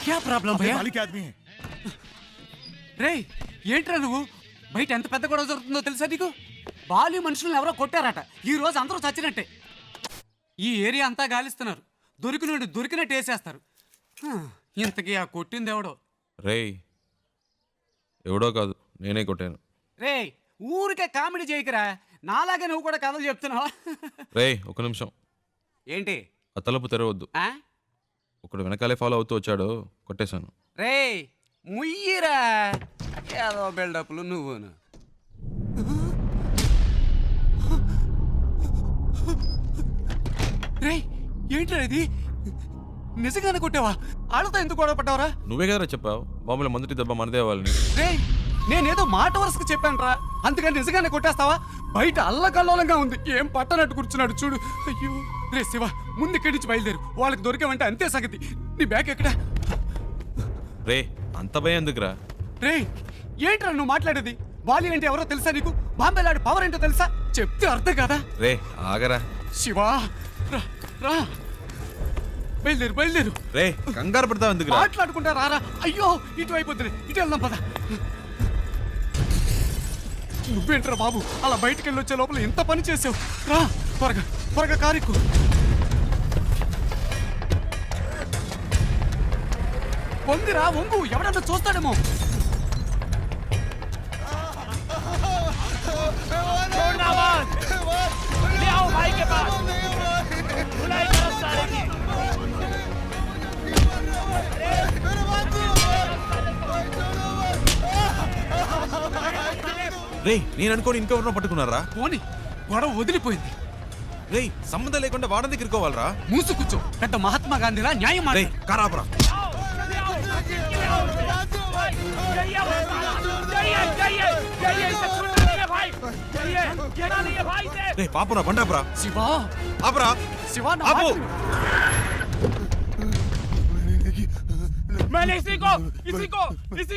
क्या प्रॉब्लम भैया? मालिक आदमी है। రే ఏంట్రా నువ్వు బయట ఎంత పెద్ద గొడవ జరుగుతుందో తెలుసా నీకు? బాలి మనుషులను ఎవరో కొట్టారట. ఈ రోజు అందరూ చచ్చినట్టే. ఈ ఏరియా అంతా గాలిస్తున్నారు. దొరికినట్టు వేసేస్తారు. ఇంతకీ ఆ కొట్టింది ఎవడో? రేయ్ ఎవడో కాదు, నేనే కొట్టాను. రే ఊరికే కామెడీ చేయకురా, నాలాగే నువ్వు కూడా కథలు చెప్తున్నావా? రేయ్ ఒక నిమిషం. ఏంటి? ఆ తలుపు తెరవద్దు. ఒకడు వెనకాలే ఫాలో అవుతూ వచ్చాడు, కొట్టేశాను. రే ముయ్యిరా, ఏదో బిల్డప్లు నువ్వును. రే ఏంట్రా ఇది? నిజంగానే కొట్టావా? ఆళ్ళతో ఎందుకు గొడవ పడ్డావరా? నువ్వే కదరా చెప్పావు మామూలు మొదటి దెబ్బ మనదే వాళ్ళని. రే నేనేదో మాట వరుసకు చెప్పాను రా, అందుకని నిజంగానే కొట్టేస్తావా? బయట అల్లకల్లోలంగా ఉంది, ఏం పట్టనట్టు కూర్చున్నాడు చూడు. అయ్యో రే శివ, ముందు ఇక్కడి నుంచి బయలుదేరు. వాళ్ళకి దొరికామంటే అంతే సంగతి. నీ బ్యాగ్ ఎక్కడా? రే అంత భయం ఎందుకురా? రే ఏంట్రా నువ్వు మాట్లాడేది? బాలి అంటే ఎవరో తెలుసా నీకు? బాంబేలాడి పవర్ ఏంటో తెలుసా? చెప్తే అర్థం కదా. రే ఆగరా శివా, రా రా, బయలుదేరు. రే కంగారు పడతావు ఎందుకురా? మాట్లాడుకుంటా రారా. అయ్యో ఇటు అయిపోతుంది, ఇటు వెళ్దాం పద. నువ్వేంట్రా బాబు అలా బయటికి వెళ్ళి వచ్చే లోపల ఎంత పని చేసావు? రా త్వరగా కారెక్కు. వంగిరా వంగు, ఎవడన్నా చూస్తాడేమో. రే నేను అనుకోని ఇంకెవరినో పట్టుకున్నారా? పోనీ గొడవ వదిలిపోయింది. రే సంబంధం లేకుండా వాడని దగ్గరుకోవాలరా? మూసు కూర్చో, పెద్ద మహాత్మా గాంధీలా న్యాయం. రే కారాపరా. రే పాపురా బండాపురా. శివా ఆపరా. శివా ఆపు. मैंने इसी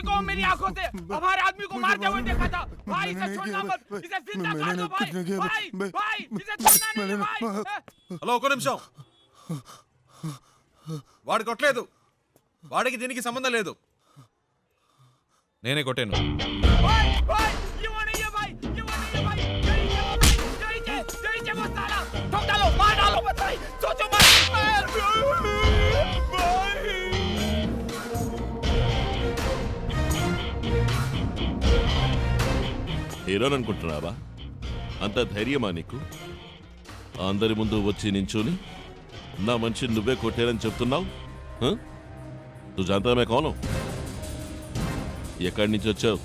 को मेरी आंखों से हमारे आदमी को मारते हुए देखा था। भाई इसे छोड़ना मत, इसे जिंदा कर दो भाई, इसे छोड़ना नहीं भाई। హలో ఒక నిమిషం. వాడు కొట్టలేదు, వాడికి దీనికి సంబంధం లేదు, నేనే కొట్టాను. హీరోని అనుకుంటున్నావా? అంత ధైర్యమా నీకు? అందరి ముందు వచ్చి నించుని నా మనిషిని నువ్వే కొట్టారని చెప్తున్నావు? తు జాంతా మే కౌన్ హూ? ఎక్కడి నుంచి వచ్చావు?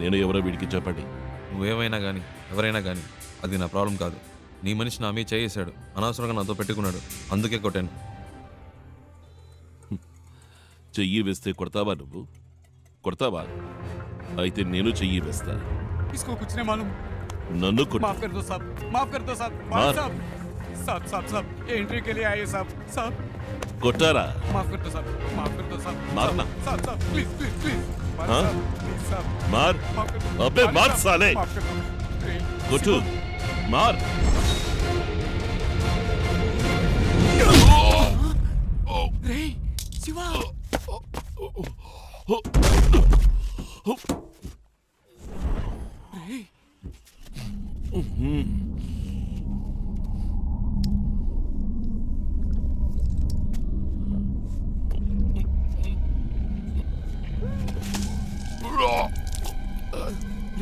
నేను ఎవరో వీడికి చెప్పండి. నువ్వేమైనా కానీ ఎవరైనా కానీ అది నా ప్రాబ్లం కాదు. నీ మనిషి నా మీద చేసాడు, అనవసరంగా నాతో పెట్టుకున్నాడు, అందుకే కొట్టాను. చెయ్యి వేస్తే కొడతావా నువ్వు? కొడతావా? అయితే నేను చెయ్యి వేస్తా. इसको कुछ नहीं मालूम. నన్ను కొట్టు. माफ कर दो साहब, माफ कर दो साहब. मार साहब. साहब साहब साहब ये एंट्री के लिए आए साहब. साहब కొట్టారా? माफ कर दो साहब, माफ कर दो साहब. मारना. साहब साहब प्लीज प्लीज प्लीज. हाँ? प्लीज साहब. मार. माफ कर दो. अबे मार साले. माफ कर दो. కొట్టు. మార్. రే శివ. రే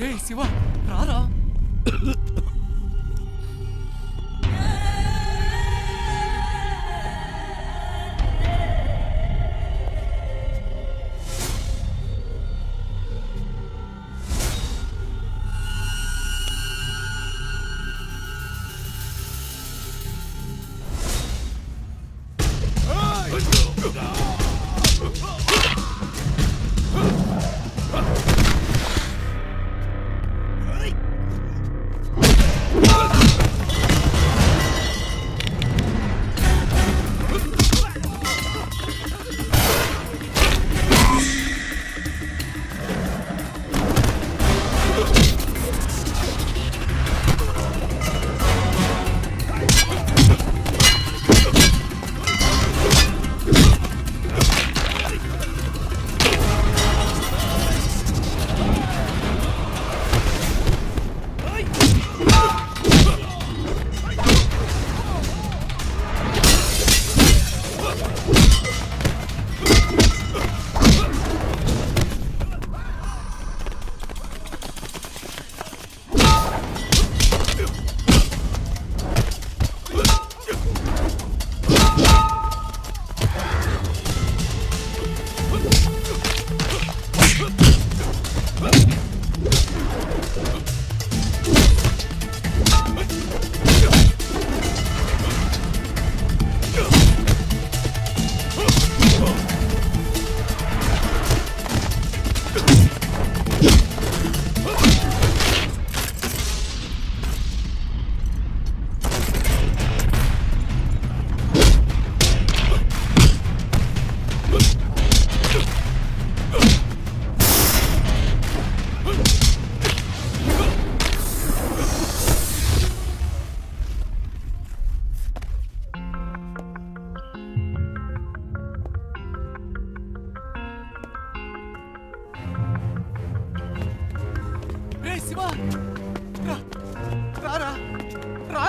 రే శివ రారా. శివ రా రారా రా.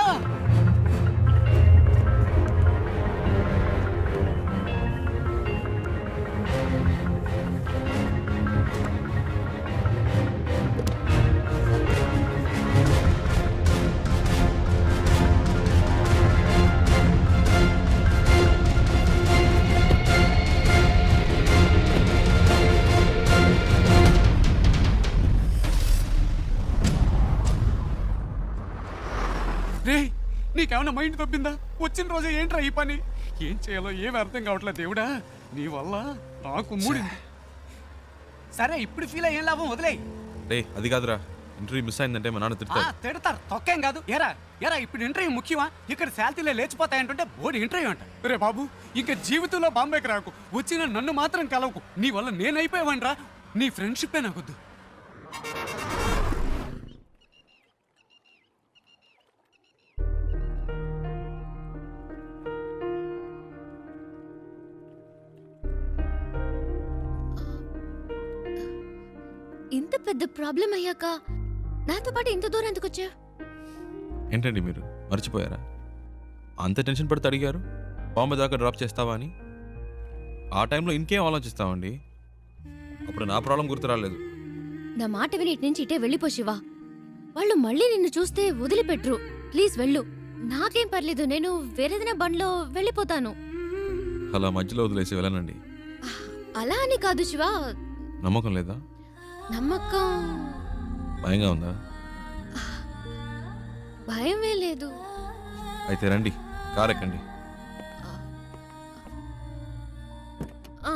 రే నీకేమన్నా మైండ్ తప్పిందా? వచ్చిన రోజే ఏంట్రా ఈ పని? ఏం చేయాలో ఏమి అర్థం కావట్లేదు దేవుడా. నీ వల్ల నాకు మూడింది. సరే ఇప్పుడు ఫీల్ అయ్యేం లాభం, వదిలేయ్. రే అది కాదురా, ఇంటర్వ్యూ మిస్ అయిందంటే మా నాన్న తిడతారు. తిడతారు, తొక్కేం కాదు. ఎరా ఎరా ఇప్పుడు ఇంటర్వ్యూ ముఖ్యమా? ఇక్కడ శాలరీలే లేచిపోతాయంటుంటే బోర్డు ఇంటర్వ్యూ అంట. రే బాబు ఇంకా జీవితంలో బాంబేకి రాకు, వచ్చిన నన్ను మాత్రం కలవకు. నీ వల్ల నేనైపోయావనరా. నీ ఫ్రెండ్షిప్పే నాకొద్దు. ఇంత పెద్ద ప్రాబ్లం అయ్యాక నాతో పాటు ఇంత దూరం ఎందుకు వచ్చా? ఏంటండి మీరు మర్చిపోయారా? అంత టెన్షన్ పడితే అడిగారు బాంబే దాకా డ్రాప్ చేస్తావా అని. ఆ టైంలో ఇంకేం ఆలోచిస్తామండి. అప్పుడు నా ప్రాబ్లం గుర్తు రాలేదు, నా మాట విని ఇటు నుంచి ఇటే వెళ్ళిపో శివ. వాళ్ళు మళ్ళీ నిన్ను చూస్తే వదిలిపెట్టరు. ప్లీజ్ వెళ్ళు. నాకేం పర్లేదు, నేను వేరేదైనా బండ్లో వెళ్ళిపోతాను. అలా మధ్యలో వదిలేసి వెళ్ళనండి. అలా అని కాదు శివ. నమ్మకం లేదా? నమ్మకం. భయంగా ఉందా? భయమే లేదు. అయితే రండి, కార్ ఎక్కండి. ఆ.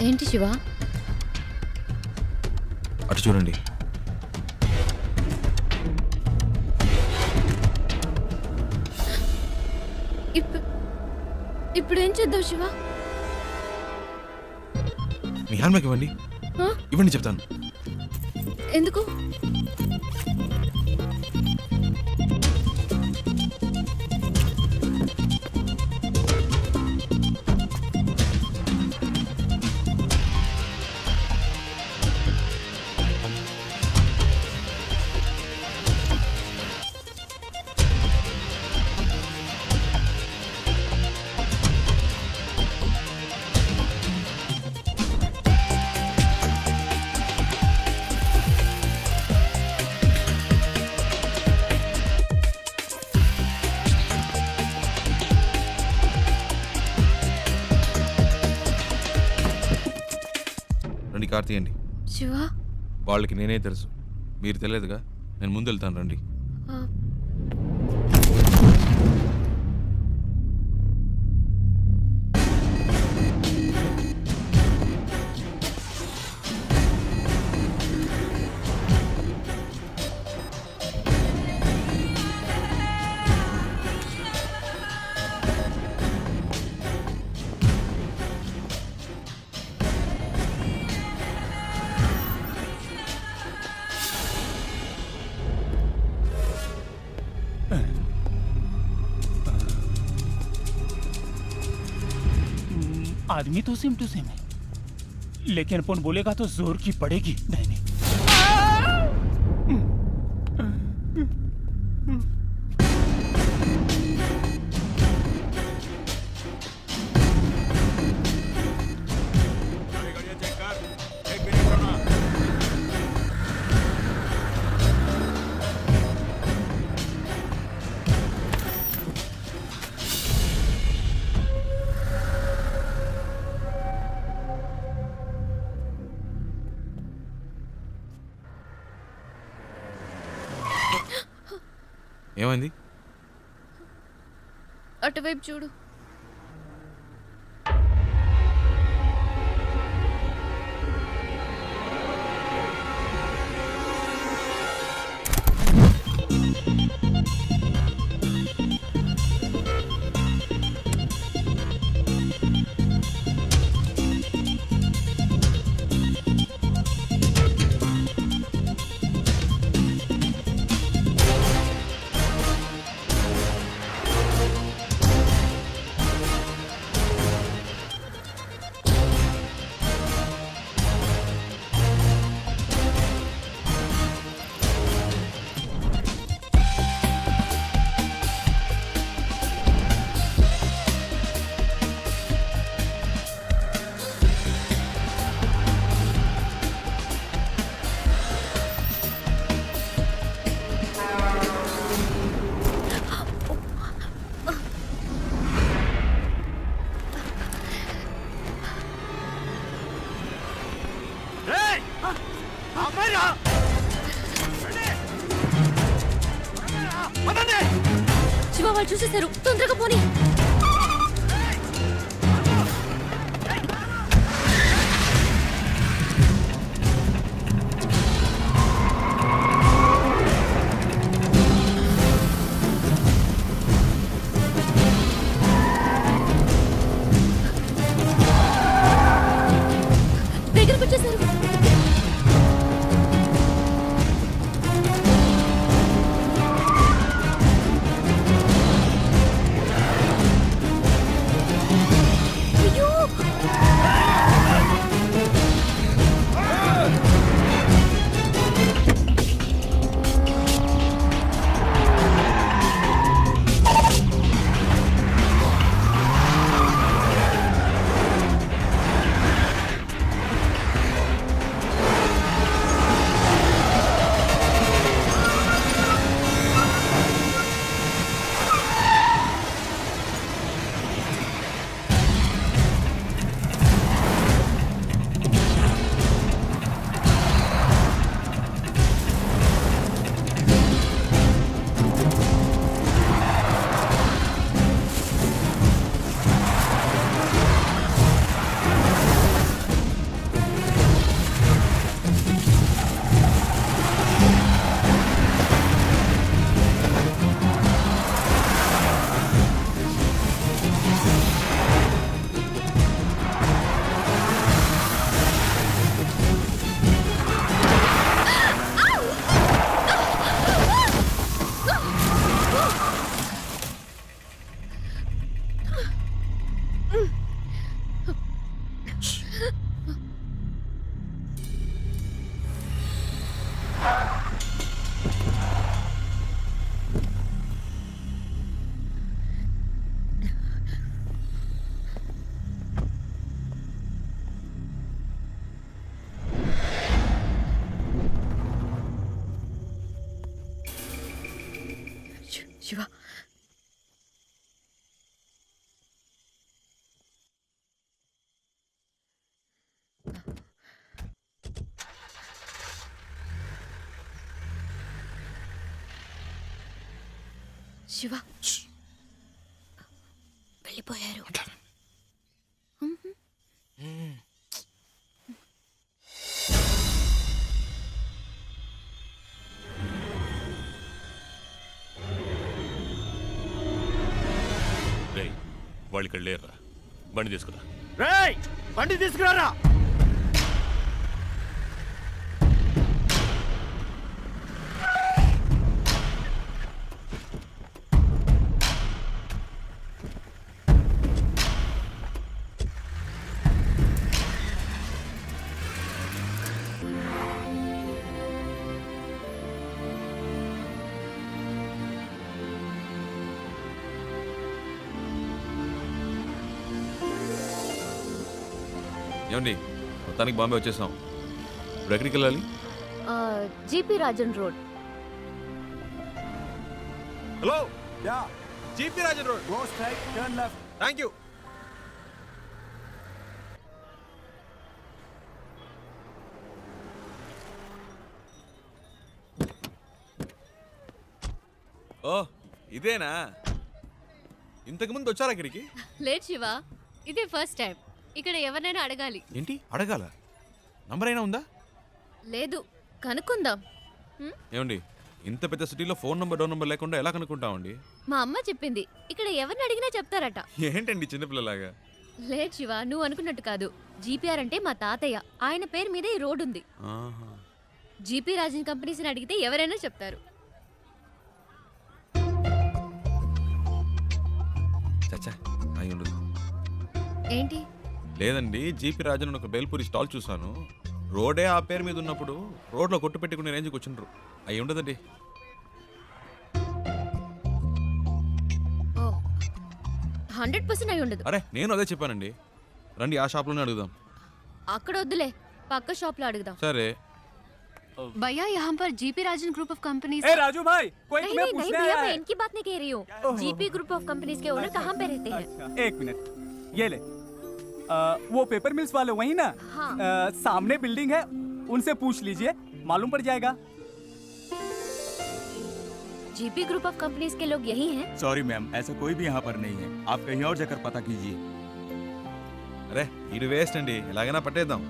ఏంటి శివ? అటు చూడండి. ఇప్పుడు ఏం చేద్దాం శివ? మీ హ్యాండ్ బ్యాగ్ ఇవ్వండి. ఇవ్వండి చెప్తాను. ఎందుకు? రండి, కార్ తీయండి. శివ, వాళ్ళకి నేనే తెలుసు, మీరు తెలియదుగా. నేను ముందు వెళ్తాను, రండి. आदमी तो सेम टू सेम है, लेकिन अपन बोलेगा तो जोर की पड़ेगी। नहीं ఏమైంది? అటువైపు చూడు. శివ, వాళ్ళు చూసేశారు. తొందరగా పోనీ. శివ శివ వెళ్ళిపోయారు. రేయ్ వాళ్ళు ఇక్కడ లేరురా, బండి తీసుకురా. రేయ్ బండి తీసుకురారా. ఏమండి మొత్తానికి బాంబే వచ్చేసాం. ఇప్పుడు ఎక్కడికి వెళ్ళాలి? GP Rajan road. Hello yeah GP Rajan road. Go straight turn left. Thank you. Oh ఇదేనా? ఇంతకుముందు వచ్చారా ఇక్కడికి? లేదు శివ, ఇదే ఫస్ట్ టైం. ఇక్కడ ఎవరినైనా అడగాలి. ఏంటి అడగాల? నంబర్ అయినా ఉందా? లేదు, కనుక్కుందాం. ఏమండి ఇంత పెద్ద సిటీలో ఫోన్ నంబర్ డోర్ నంబర్ లేకుండా ఎలా కనుక్కుంటామండి? మా అమ్మ చెప్పింది ఇక్కడ ఎవరిని అడిగినా చెప్తారట. ఏంటండి చిన్నపిల్లలాగా? లేదు శివ, నువ్వు అనుకున్నట్టు కాదు. జీపీఆర్ అంటే మా తాతయ్య, ఆయన పేరు మీద ఈ రోడ్ ఉంది. జీపీ రాజన్ కంపెనీస్ని అడిగితే ఎవరైనా చెప్తారు. చచ్చా అయి ఉండదు. ఏంటి? లేదండి, జీపీ రాజన్ ఒక బేల్పూరి స్టాల్ చూసాను. రోడే ఆ పేరు మీద ఉన్నప్పుడు రోడ్లో కొట్టు పెట్టుకునే రేంజ్కి వచ్చిండ్రు. అయి ఉండదండి. 100% అయి ఉండదు. అరే నేను అదే చెప్పానండి. రండి ఆ షాప్లోనే అడుగుదాం. అక్కడ వద్దులే, పక్క షాప్ లో అడుగుదాం. సరే. भैया यहाँ पर GP Rajan group of companies. ए राजू भाई, कोई नहीं तुम्हें नहीं पूछने भैया, आया मैं है। इनकी बात नहीं कह रही हूँ। जीपी ग्रुप ऑफ कंपनीज के ओनर कहाँ पे रहते हैं? एक मिनट, ये ले। वो पेपर मिल्स वाले वही ना? हाँ। सामने बिल्डिंग है, उनसे पूछ लीजिए, मालूम पड़ जाएगा। जीपी ग्रुप ऑफ कंपनीज के लोग यही हैं? सॉरी मैम, ऐसा कोई भी यहाँ पर नहीं है। आप कहीं और जाकर पता कीजिए। అరే ఇది వేస్ట్ అండి, ఎలాగైనా పట్టేద్దాం.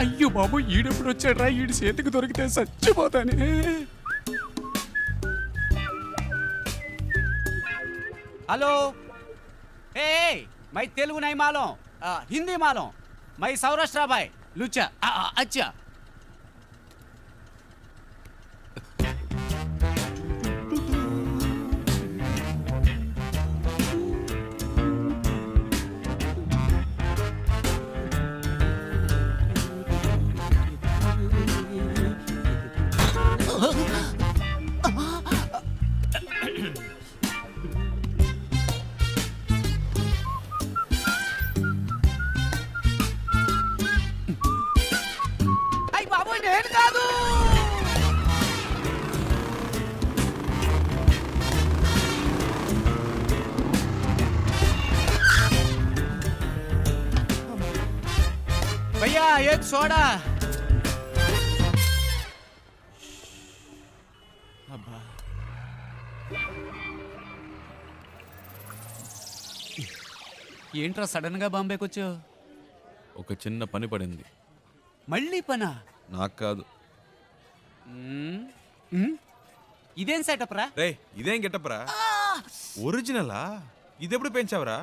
అయ్యో బాబు, ఈడెప్పుడు వచ్చాడ్రా? ఈడి చేతికి దొరికితే చచ్చిపోతానే. हेलो, ए मैं तेलुगु नहीं मालूम, हिंदी मालूम। मैं सौराष्ट्र भाई लुच्चा। अच्छा भैया एक सोडा। ఏంట్రా సడన్ గా బాంబేకి వచ్చావు? ఒక చిన్న పని పడింది. మళ్ళీ పనా? నాకు కాదు. ఇదేం సెటప్ రా? రే ఇదేం గెటప్ రా? ఒరిజినలా? ఇదెప్పుడు పెంచావురా?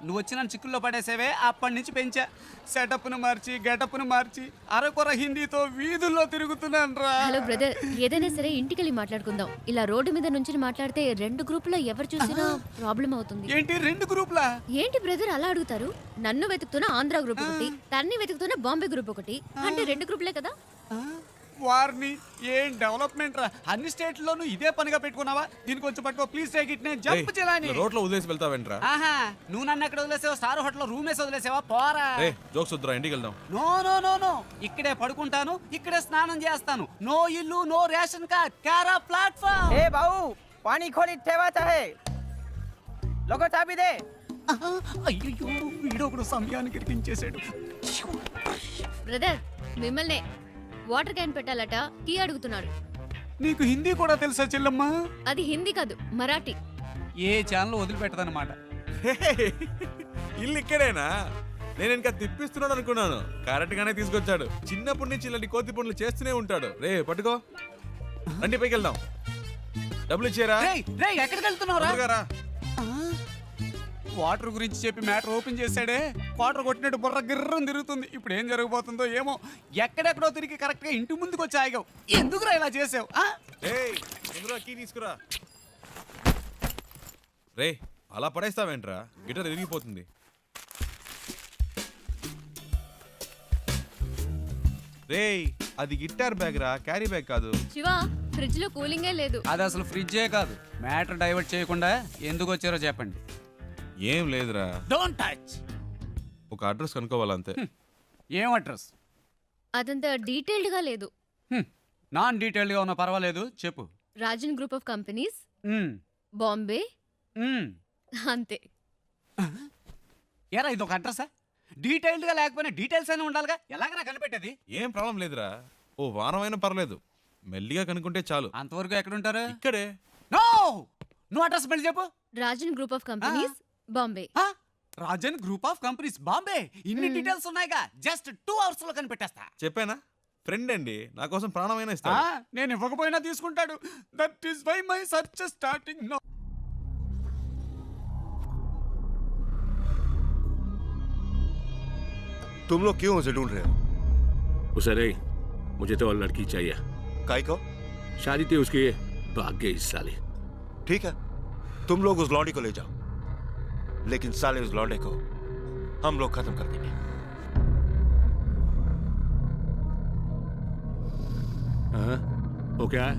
నువ్వు వచ్చి నన్ను చిక్కుల్లో పడేసేవే, అప్పటి నుంచి పెంచా. సెటప్ను మార్చి గెటప్ను మార్చి అరకొర హిందీతో వీధుల్లో తిరుగుతున్నాను రా. హలో బ్రదర్, ఏదైనా సరే ఇంటికెళ్ళి మాట్లాడుకుందాం. ఇలా రోడ్డు మీద నుంచి మాట్లాడితే 2 గ్రూపులో ఎవరు చూసినా ప్రాబ్లం అవుతుంది. ఏంటి 2 గ్రూపులా? ఏంటి బ్రదర్ అలా అడుగుతారు? నన్ను వెతుకుతున్న ఆంధ్ర గ్రూప్ ఒకటి, తన్ని వెతుకుతున్న బాంబే గ్రూప్ ఒకటి, అంటే 2 గ్రూపులే కదా. వారిని ఏం డెవలప్మెంట్ రా, అన్ని స్టేట్లోనూ ఇదే పనిగా పెట్టుకున్నావా? దీనికి కొంచెం పట్టుకో ప్లీజ్, టేక్ ఇట్. నేను జంప్ చేయాలని రోడ్లో వదిలేసి వెళ్తావేంట్రా? ఆహా, నువ్వు నన్ను ఎక్కడ వదిలేసావా? స్టార్ హోటల్ రూమ్ వేసి వదిలేసావా? పోరా. జోక్స్ వద్దురా, ఇంటికి వెళ్దాం. నో నో నో నో, ఇక్కడే పడుకుంటాను, ఇక్కడే స్నానం చేస్తాను. నో ఇల్లు, నో రేషన్ కార్డ్, కారా ప్లాట్ఫామ్. ఏ బావు, పానీ ఖోలి ठेवायचा है. लोगो चाबी दे. అయ్యో, వీడొకడు సమయానికి ఇరికించేశాడు. బ్రదర్ మిమ్మల్నే వాటర్ క్యాన్ పెట్టాలట, కీ అడుగుతున్నాడు. నీకు హిందీ కూడా తెలుసా చెల్లమ్మా? అది హిందీ కాదు, మరాఠీ. ఏ ఛానల్ వదిలిపెట్టదన్నమాట. ఇల్లు ఇక్కడేనా? నేను ఇంకా తిప్పిస్తున్నాడు అనుకున్నాను. కరెక్ట్ గానే తీసుకొచ్చాడు. చిన్నప్పటి నుంచి ఇలాంటి కోతి పనులు చేస్తూనే ఉంటాడు. రే పట్టుకో, రండి పైకి వెళ్దాం. డబ్బులు ఇచ్చారా? ఎక్కడికి వెళ్తున్నావురా? వాటర్ గురించి చెప్పి మ్యాటర్ ఓపెన్ చేశాడే, వాటర్ కొట్టినట్టు బుర్ర గిర్రం తిరుగుతుంది. ఇప్పుడు ఏం జరగబోతుందో ఏమో. ఎక్కడెక్కడో తిరిగి కరెక్ట్ గా ఇంటి ముందుకు వచ్చి ఆగావు. ఎందుకురా ఇలా చేసావు? కీ తీసుకురా. రే అలా పడేస్తావేంట్రా? గిటార్ విరిగిపోతుంది. రే అది గిటార్ బ్యాగ్ రా, క్యారీ బ్యాగ్ కాదు. శివా, ఫ్రిడ్జ్ లో కూలింగే లేదు. అది అసలు ఫ్రిడ్జే కాదు. మ్యాటర్ డైవర్ట్ చేయకుండా ఎందుకు వచ్చారో చెప్పండి. ఏం లేదురా, డోంట్ టచ్. ఒక అడ్రస్ కనుక్కోవాలంతే. ఏం అడ్రస్? అదంతా డీటెయిల్డ్ గా లేదు. నాన్ డీటెయిల్డ్ గా ఉన్నా పర్వాలేదు, చెప్పు. Rajan group of companies, Bombay, అంతే. ఏరా ఇది ఒక అడ్రసా? డీటెయిల్డ్ గా లేకపోయినా డీటెయిల్స్ అయినా ఉండాలిగా. ఎలాగైనా కనిపెట్టేది? ఏం ప్రాబ్లం లేదురా, ఓ వారమైనా పర్లేదు, మెల్లిగా కనుక్కుంటే చాలు. అంతవరకు ఎక్కడ ఉంటారు? ఇక్కడే. నో, నువ్వు అడ్రస్ మళ్ళీ చెప్పు. Rajan group of companies, Bombay. Rajan group of companies, Bombay. ఇన్ని డీటెయిల్స్ ఉన్నాయిగా, జస్ట్ 2 hours లో కనిపెట్టేస్తా. చెప్పానా, ఫ్రెండ్ అండి, నా కోసం ప్రాణమైనా ఇస్తా. నేను ఇవ్వకపోయినా తీసుకుంటాడు. That is why my search starting now. तुम लोग क्यों उसे ढूंढ रहे हो? उसे नहीं, मुझे तो और लड़की चाहिए। काय को? शादी थी उसकी, भाग गई इस साले। ठीक है, तुम लोग उस लौंडी को ले जाओ, लेकिन साले उस लौंडे को हम लोग खत्म कर देंगे। हाँ, वो क्या है?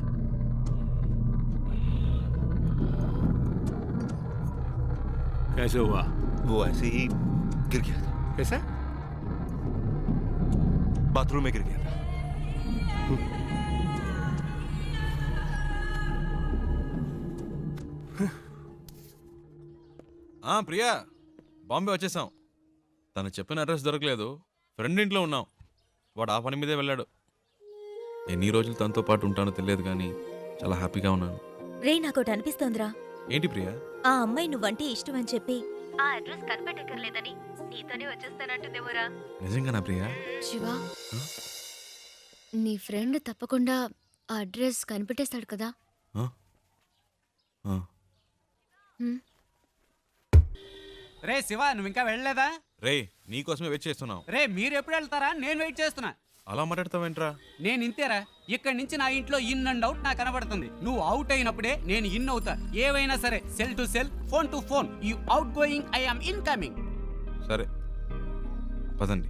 कैसे हुआ? वो ऐसे ही गिर गया था। कैसे? बाथरूम में गिर गया था। ప్రియా, బాంబే వచ్చేసాం. తను చెప్పిన అడ్రస్ దొరకలేదు, ఫ్రెండ్ ఇంట్లో ఉన్నాం. వాడు ఆ పని మీదే వెళ్ళాడు. ఎన్ని రోజులు తనతో పాటు ఉంటానో తెలియదు కానీ చాలా హ్యాపీగా ఉన్నాను. రే నాకోటి అనిపిస్తోందిరా. ఏంటి ప్రియా? ఆ అమ్మాయి నువ్వంటే ఇష్టం అని చెప్పి ఆ అడ్రస్ కనిపెట్టక్కర్లేదని నీతోనే వచ్చేస్తానంటుందేమోరా. నిజంగానా ప్రియా? శివా, నీ ఫ్రెండ్ తప్పకుండా ఆ అడ్రస్ కనిపెట్టేస్తాడు కదా. రే శివ, నువ్వు ఇంకా వెళ్ళలేదా? రే నీకోసమే వెయిట్ చేస్తున్నావు. రే మీరు ఎప్పుడు వెళ్తారా? నేను వెయిట్ చేస్తున్నా. అలా మాట్లాడతావేంట్రా? నేను ఇంతేరా, ఇక్కడి నుంచి నా ఇంట్లో ఇన్ అండ్ అవుట్ నాకు కనబడుతుంది. నువ్వు అవుట్ అయినప్పుడే నేను ఇన్ అవుతా. ఏవైనా సరే, cell to cell, phone to phone. You out going, I am in coming. సరే పదండి.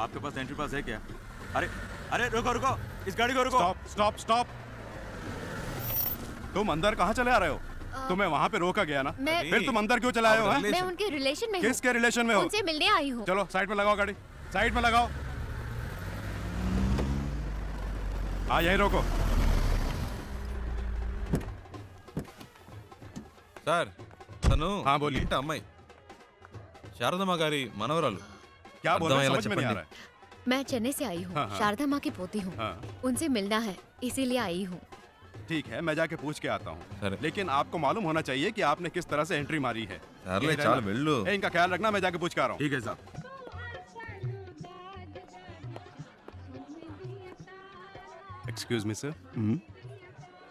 आपके पास एंट्री पास है क्या? अरे अरे रुको रुको, इस गाड़ी को रुको। Stop stop stop. तुम अंदर कहाँ चले आ रहे हो? तुम्हें वहाँ पे रोका गया ना, फिर तुम अंदर क्यों चले आए हो? मैं उनके रिलेशन में हूँ। किसके रिलेशन में हो? उनसे मिलने आई हूँ। चलो साइड में लगाओ गाड़ी, साइड में लगाओ। हाँ यही रोको। సార్, తను बोलिए। ఇంటి అమ్మాయి, శారదమ్మ గారి మనవరాలు. क्या बोल रहे हैं? समझ में नहीं आ रहा है। मैं चेन्नई से आई हूँ, हाँ, हाँ। शारदा माँ की पोती हूँ। उनसे मिलना है, इसीलिए आई हूँ। ठीक है, मैं जाके पूछ के आता हूँ, लेकिन आपको मालूम होना चाहिए कि आपने किस तरह से एंट्री मारी है। సర్లే यही చాలు रहना। వెళ్ళు. इनका ख्याल रखना, मैं जाके पूछ के आ रहा हूँ। ठीक है साहब। Excuse me sir.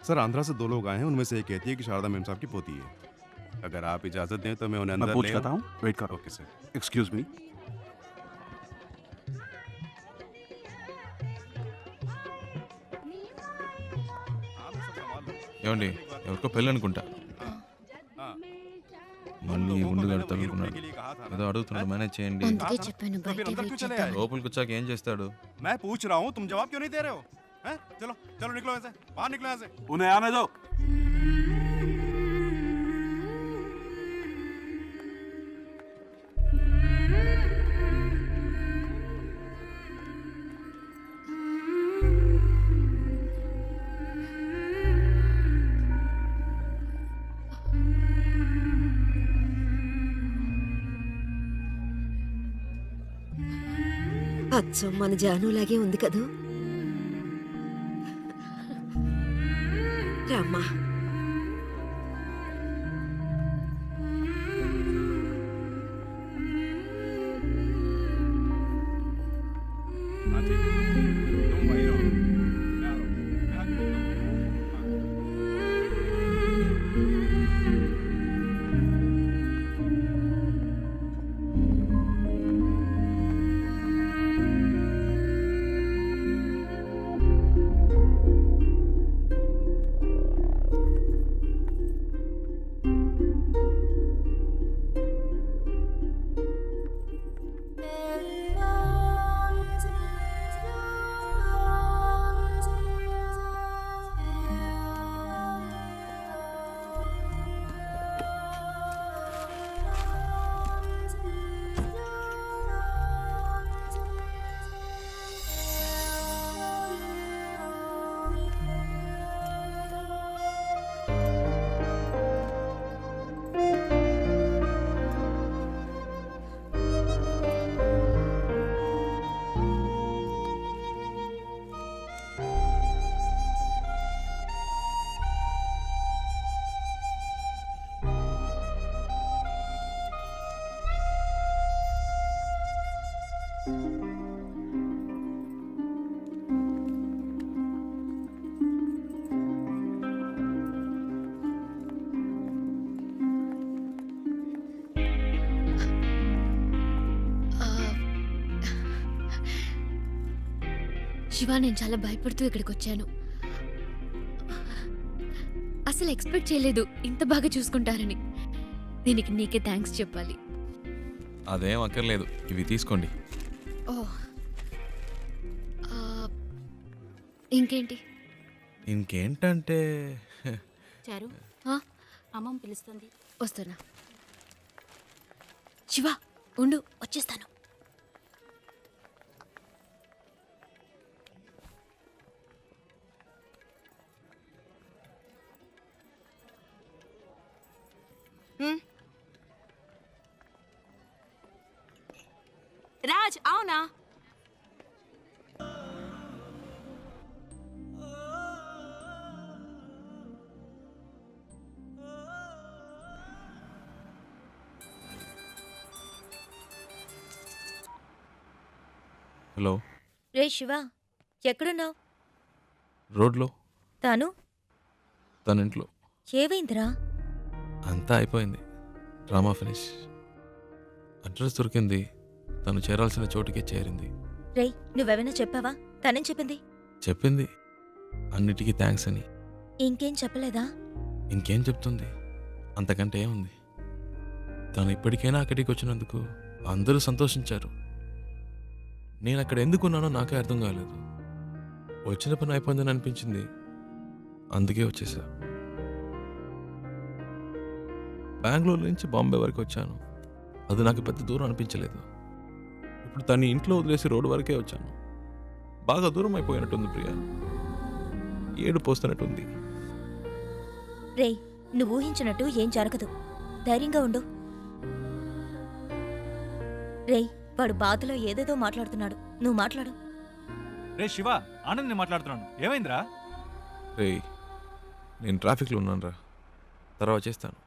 Sir Andhra से 2 लोग आए हैं, उनमें से एक कहती है कि शारदा मैम साहब की पोती है। अगर आप इजाजत दें तो मैं उन्हें अंदर मैं पूछ ले लेता हूँ, वेट करो। Okay sir. Excuse me. ఏమండి ఎవరికో పెళ్ళి అనుకుంటా మళ్ళీ ఉండుగాడు తగులుకున్నాడు ఏదో అడుగుతున్నాడు మేనేజ్ చేయండి అందుకే చెప్పాను బయట వెయిట్ చేద్దాం. లోపలికి వచ్చాక ఏం చేస్తాడు मैं पूछ रहा हूँ, तुम जवाब क्यों नहीं दे रहे हो? हैं? चलो चलो निकलो यहाँ से, बाहर निकलो यहाँ से। उन्हें आने दो। అచ్చం మన జానులాగే ఉంది కదూ. రామ్మా. శివ, నేను చాలా భయపడుతూ ఇక్కడికి వచ్చాను. అసలు ఎక్స్పెక్ట్ చేయలేదు ఇంత బాగా చూసుకుంటారని. దీనికి నీకే థ్యాంక్స్ చెప్పాలి. అదేం అక్కర్లేదు, ఇవి తీసుకోండి. ఓ, ఇంకేంటి? ఇంకేంటంటే చారు, అమ్మమ్మ పిలుస్తుంది. వస్తున్నా. శివ ఉండు, వచ్చేస్తాను. రాజ్, అవునా? హలో. రే శివ, ఎక్కడున్నావు? రోడ్లో. తాను తన ఇంట్లో. ఏవైందిరా? అంతా అయిపోయింది, డ్రామా ఫినిష్. అడ్రస్ దొరికింది, తను చేరాల్సిన చోటుకే చేరింది. రే, నువ్వెవైనా చెప్పావా? తనేం చెప్పింది? చెప్పింది అన్నిటికీ థ్యాంక్స్ అని. ఇంకేం చెప్పలేదా? ఇంకేం చెప్తుంది, అంతకంటే ఏముంది. తను ఇప్పటికైనా అక్కడికి వచ్చినందుకు అందరూ సంతోషించారు. నేను అక్కడ ఎందుకున్నానో నాకే అర్థం కాలేదు. వచ్చిన పని అయిపోయిందని అనిపించింది, అందుకే వచ్చేసా. బెంగళూరు నుంచి బాంబే వరకు వచ్చాను, అది నాకు పెద్ద దూరం అనిపించలేదు. ఇప్పుడు తను ఇంట్లో వదిలేసి రోడ్డు వరకే వచ్చాను. బాగా దూరం అయిపోయినట్టుంది ప్రియా, ఏడు పోస్తున్నట్టుంది. రే, నువ్వు ఊహించినట్టు ఏం జరగదు, ధైర్యంగా ఉండు. రే, వాడు బాధలో ఏదేదో మాట్లాడుతున్నాడు, నువ్వు మాట్లాడు. రే శివ, ఆనంద్ నేను మాట్లాడుతున్నాను. ఏమైందిరా? రే, నేను ట్రాఫిక్లో ఉన్నాను రా, తర్వాత చేస్తాను.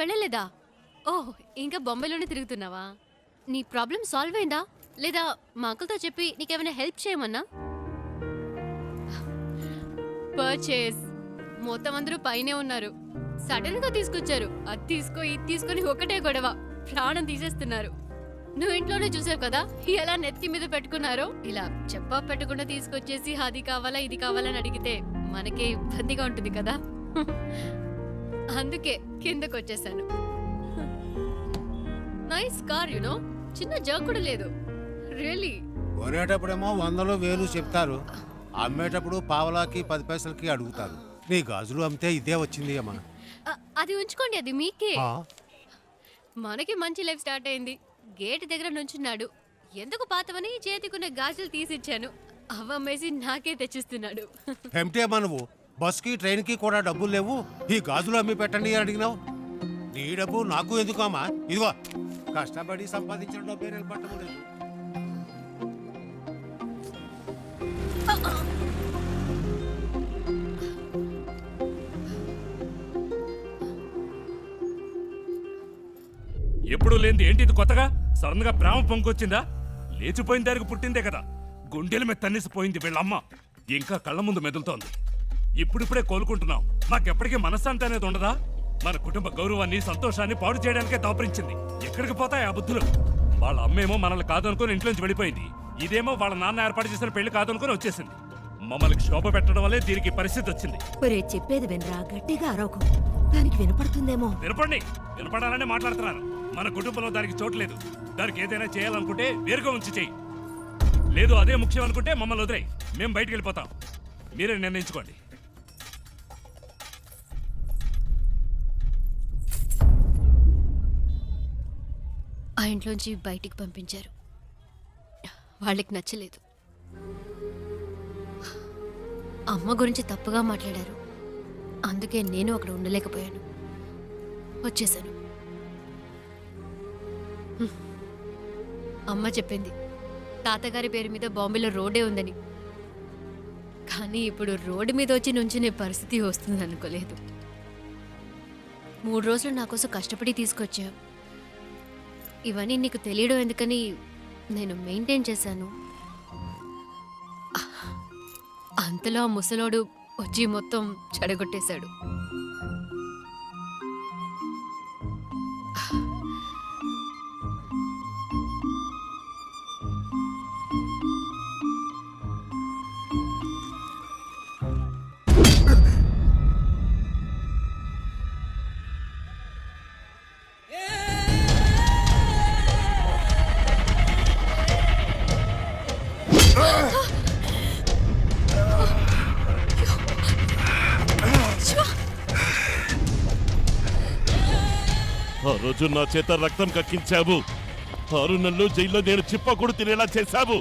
వెళ్ళలేదా? ఓహ్, ఇంకా బొంబాయిలోనే తిరుగుతున్నావా? నీ ప్రాబ్లం సాల్వ్ అయిందా లేదా మా అంకుల్తో చెప్పి నీకేమైనా హెల్ప్ చేయమన్నా? పర్చేస్ మొత్తం అందరూ పైనే ఉన్నారు. సడన్ గా తీసుకొచ్చారు. అది తీసుకో ఇది తీసుకొని ఒకటే గొడవ, ప్రాణం తీసేస్తున్నారు. నువ్వు ఇంట్లోనే చూసావు కదా ఎలా నెత్తి మీద పెట్టుకున్నారో. ఇలా చెప్పా పెట్టకుండా తీసుకొచ్చేసి అది కావాలా ఇది కావాలని అడిగితే మనకే ఇబ్బందిగా ఉంటుంది కదా. అందుకే కిందకు వచ్చేసాను. నైస్ కార్ యునో, చిన్న జర్క్ కూడా లేదు. రియలీ. కొనేటప్పుడేమో 100 1000 చెప్తారు, అమ్మేటప్పుడు పావలాకి 10 పైసలకి అడుగుతారు. నీ గాజులు అమ్మితే ఇదే వచ్చింది అమ్మా. అది ఉంచుకోండి, అది మీకే. మనకి మంచి లైఫ్ స్టార్ట్ అయింది. గేట్ దగ్గర నుంచున్నాడు. ఎందుకు పాతవని చేతికున్న గాజులు తీసిచ్చాను. అవమ్మేసి నాకే తెచ్చిస్తున్నాడు. ఏమిటి అమ్మా నువ్వు? బస్కి ట్రైన్కి కూడా డబ్బులు లేవు, ఈ గాజులు అమ్మి పెట్టండి అని అడిగినావు. నీ డబ్బు నాకు ఎందుకు అమ్మా? ఇదిగో కష్టపడి సంపాదించిన డబ్బే నిలబట్టము లేదు. ఎప్పుడు లేనిది ఏంటి ఇది కొత్తగా? సడన్ గా ప్రేమ పొంగొచ్చిందా? లేచిపోయిన దానికి పుట్టిందే కదా. గుండెల మీద తన్నిసిపోయింది వీళ్ళమ్మ. ఇంకా కళ్ళ ముందు మెదులుతోంది. ఇప్పుడిప్పుడే కోలుకుంటున్నాం. మాకెప్పటికీ మనశ్శాంతి అనేది ఉండదా? మన కుటుంబ గౌరవాన్ని సంతోషాన్ని పాడు చేయడానికే దాపరించింది. ఎక్కడికి పోతాయి ఆ బుద్ధులు? వాళ్ళ అమ్మేమో మనల్ని కాదనుకుని ఇంట్లోంచి వెళ్ళిపోయింది. ఇదేమో వాళ్ళ నాన్న ఏర్పాటు చేసిన పెళ్లి కాదనుకుని వచ్చేసింది. మమ్మల్ని శోభ పెట్టడం వల్లే దీనికి పరిస్థితి వచ్చింది. ఒరే చెప్పేది వినరా, గట్టిగా అరవకు, దానికి వినపడుతుందేమో. వినపండి, వినపడాలని మాట్లాడుతున్నారు. మన కుటుంబంలో దానికి చోటు లేదు. దానికి ఏదైనా చేయాలనుకుంటే వేరుగా ఉంచి చెయ్యి. లేదు అదే ముఖ్యం అనుకుంటే మమ్మల్ని వదిలేయి, మేము బయటికి వెళ్ళిపోతాం. మీరే నిర్ణయించుకోండి. ఆ ఇంట్లోంచి బయటికి పంపించారు. వాళ్ళకి నచ్చలేదు. అమ్మ గురించి తప్పుగా మాట్లాడారు. అందుకే నేను అక్కడ ఉండలేకపోయాను, వచ్చేసాను. అమ్మ చెప్పింది తాతగారి పేరు మీద బాంబేలో రోడ్డే ఉందని. కానీ ఇప్పుడు రోడ్డు మీద వచ్చి నుంచునే పరిస్థితి వస్తుంది అనుకోలేదు. 3 రోజులు నా కోసం కష్టపడి తీసుకొచ్చా. ఇవన్నీ నీకు తెలియడం ఎందుకని నేను మెయింటైన్ చేశాను. అంతలో ఆ ముసలోడు వచ్చి మొత్తం చెడగొట్టేశాడు. ఆ రోజు నా చేత రక్తం కక్కించావు. 6 నెలలు జైల్లో నేను చిప్పకూడు తినేలా చేశావు.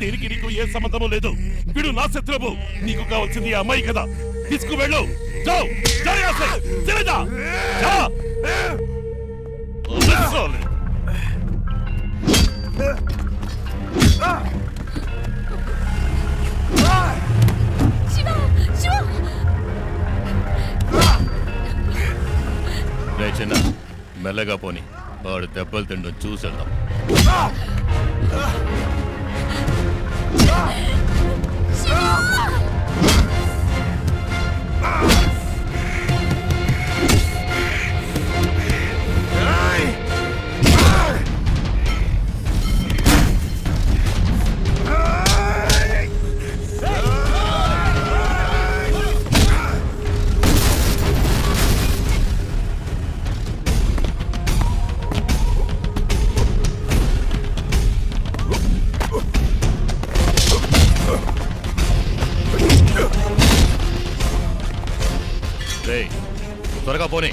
దీనికి నీకు ఏ సంబంధము లేదు. వీడు నా శత్రువు. నీకు కావాల్సింది ఈ అమ్మాయి కదా. తీసుకువెళ్ళు. చిన్న మెల్లగా పోని, వాడు దెబ్బలు తిండం చూసేద్దాం. రేయ్, త్వరగా పోనీ.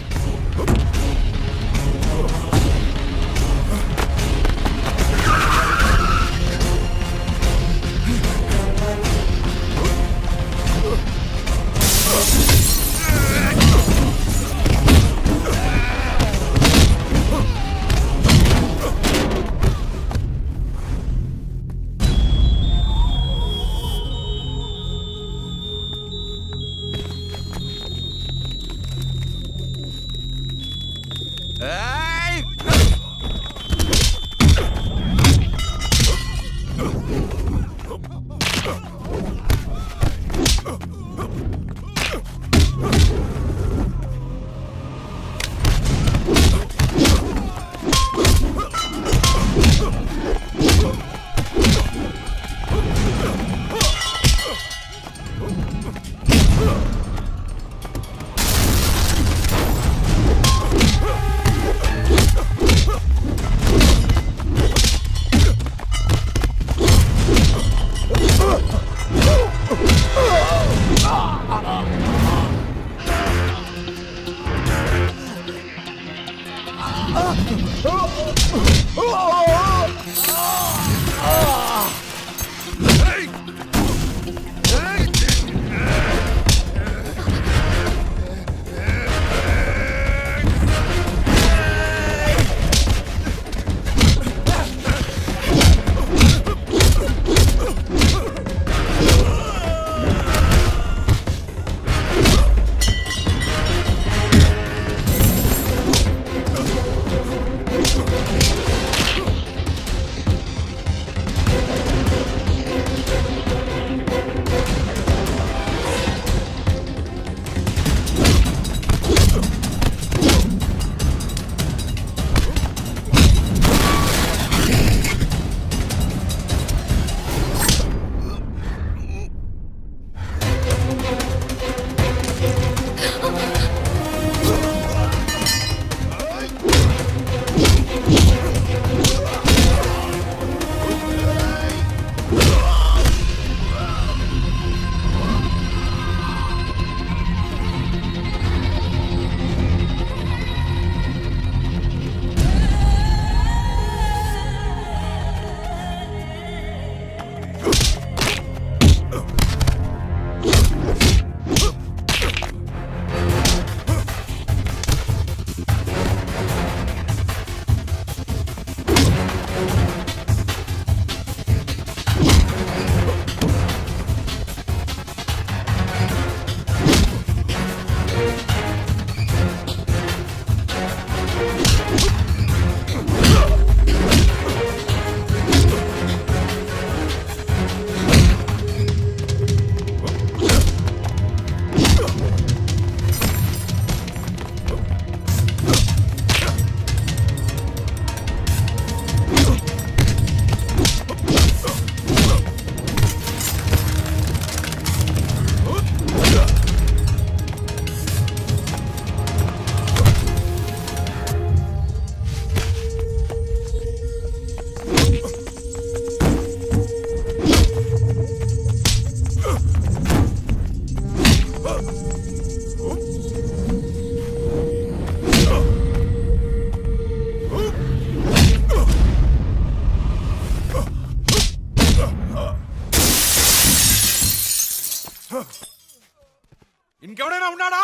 ఇంకెవడైనా ఉన్నాడా?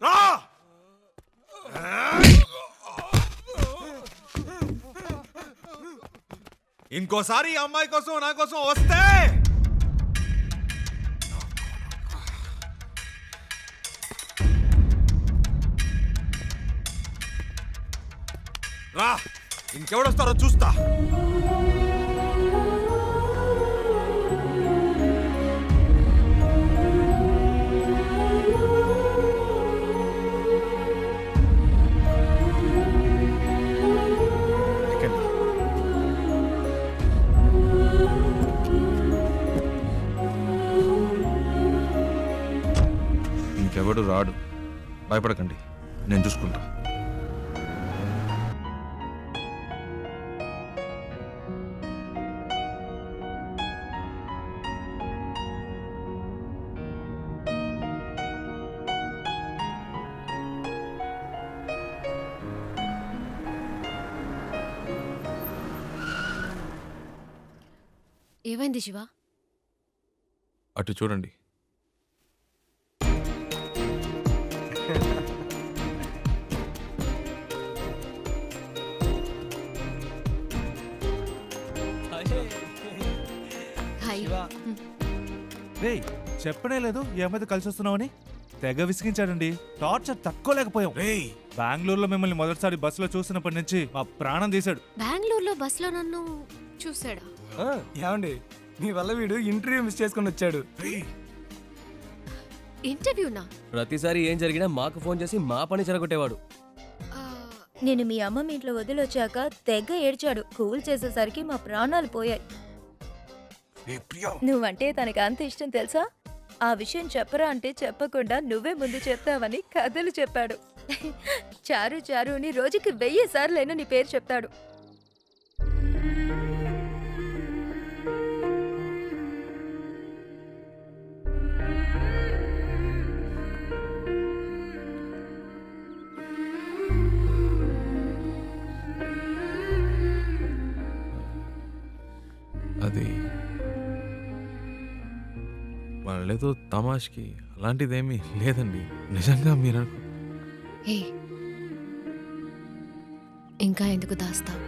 రా! ఇంకోసారి ఈ అమ్మాయి కోసం నా కోసం వస్తే రా, ఇంకెవడొస్తారో చూస్తా. ఇంకెవడు రాడు, భయపడకండి, నేను చూసుకుంటా. ఏమైంది శివ? అటు చూడండి. హాయ్. రే చెప్పనే లేదు ఈ అమ్మాయితో కలిసి వస్తున్నామని. తెగ విసిగించాడండి. టార్చర్ తక్కువలేకపోయాం. బెంగళూరులో మిమ్మల్ని మొదటిసారి బస్సులో చూసినప్పటి నుంచి మా ప్రాణం తీశాడు. బెంగళూరులో బస్సులో నన్ను చూసాడా? ఏమండి మీ వల్ల వీడు ఇంటర్వ్యూ మిస్ చేసుకుని వచ్చాడు. ఇంటర్వ్యూనా? ప్రతిసారి ఏం జరిగినా మాకు ఫోన్ చేసి మా పని చెరగొట్టేవాడు. నేను మీ అమ్మ మీ ఇంట్లో వదిలొచ్చాక తెగ ఏడ్చాడు. కూల్ చేసేసరికి మా ప్రాణాలు పోయాయి. నువ్వంటే తనకి అంత ఇష్టం తెలుసా? ఆ విషయం చెప్పరా అంటే చెప్పకుండా నువ్వే ముందు చెప్తావని కథలు చెప్పాడు. చారు చారు అని రోజుకి 1000 సార్లైనా నీ పేరు చెప్తాడు. అది వాళ్ళేదో తమాష్కి అలాంటిదేమీ లేదండి. నిజంగా మీరు ఇంకా ఎందుకు దాస్తావు?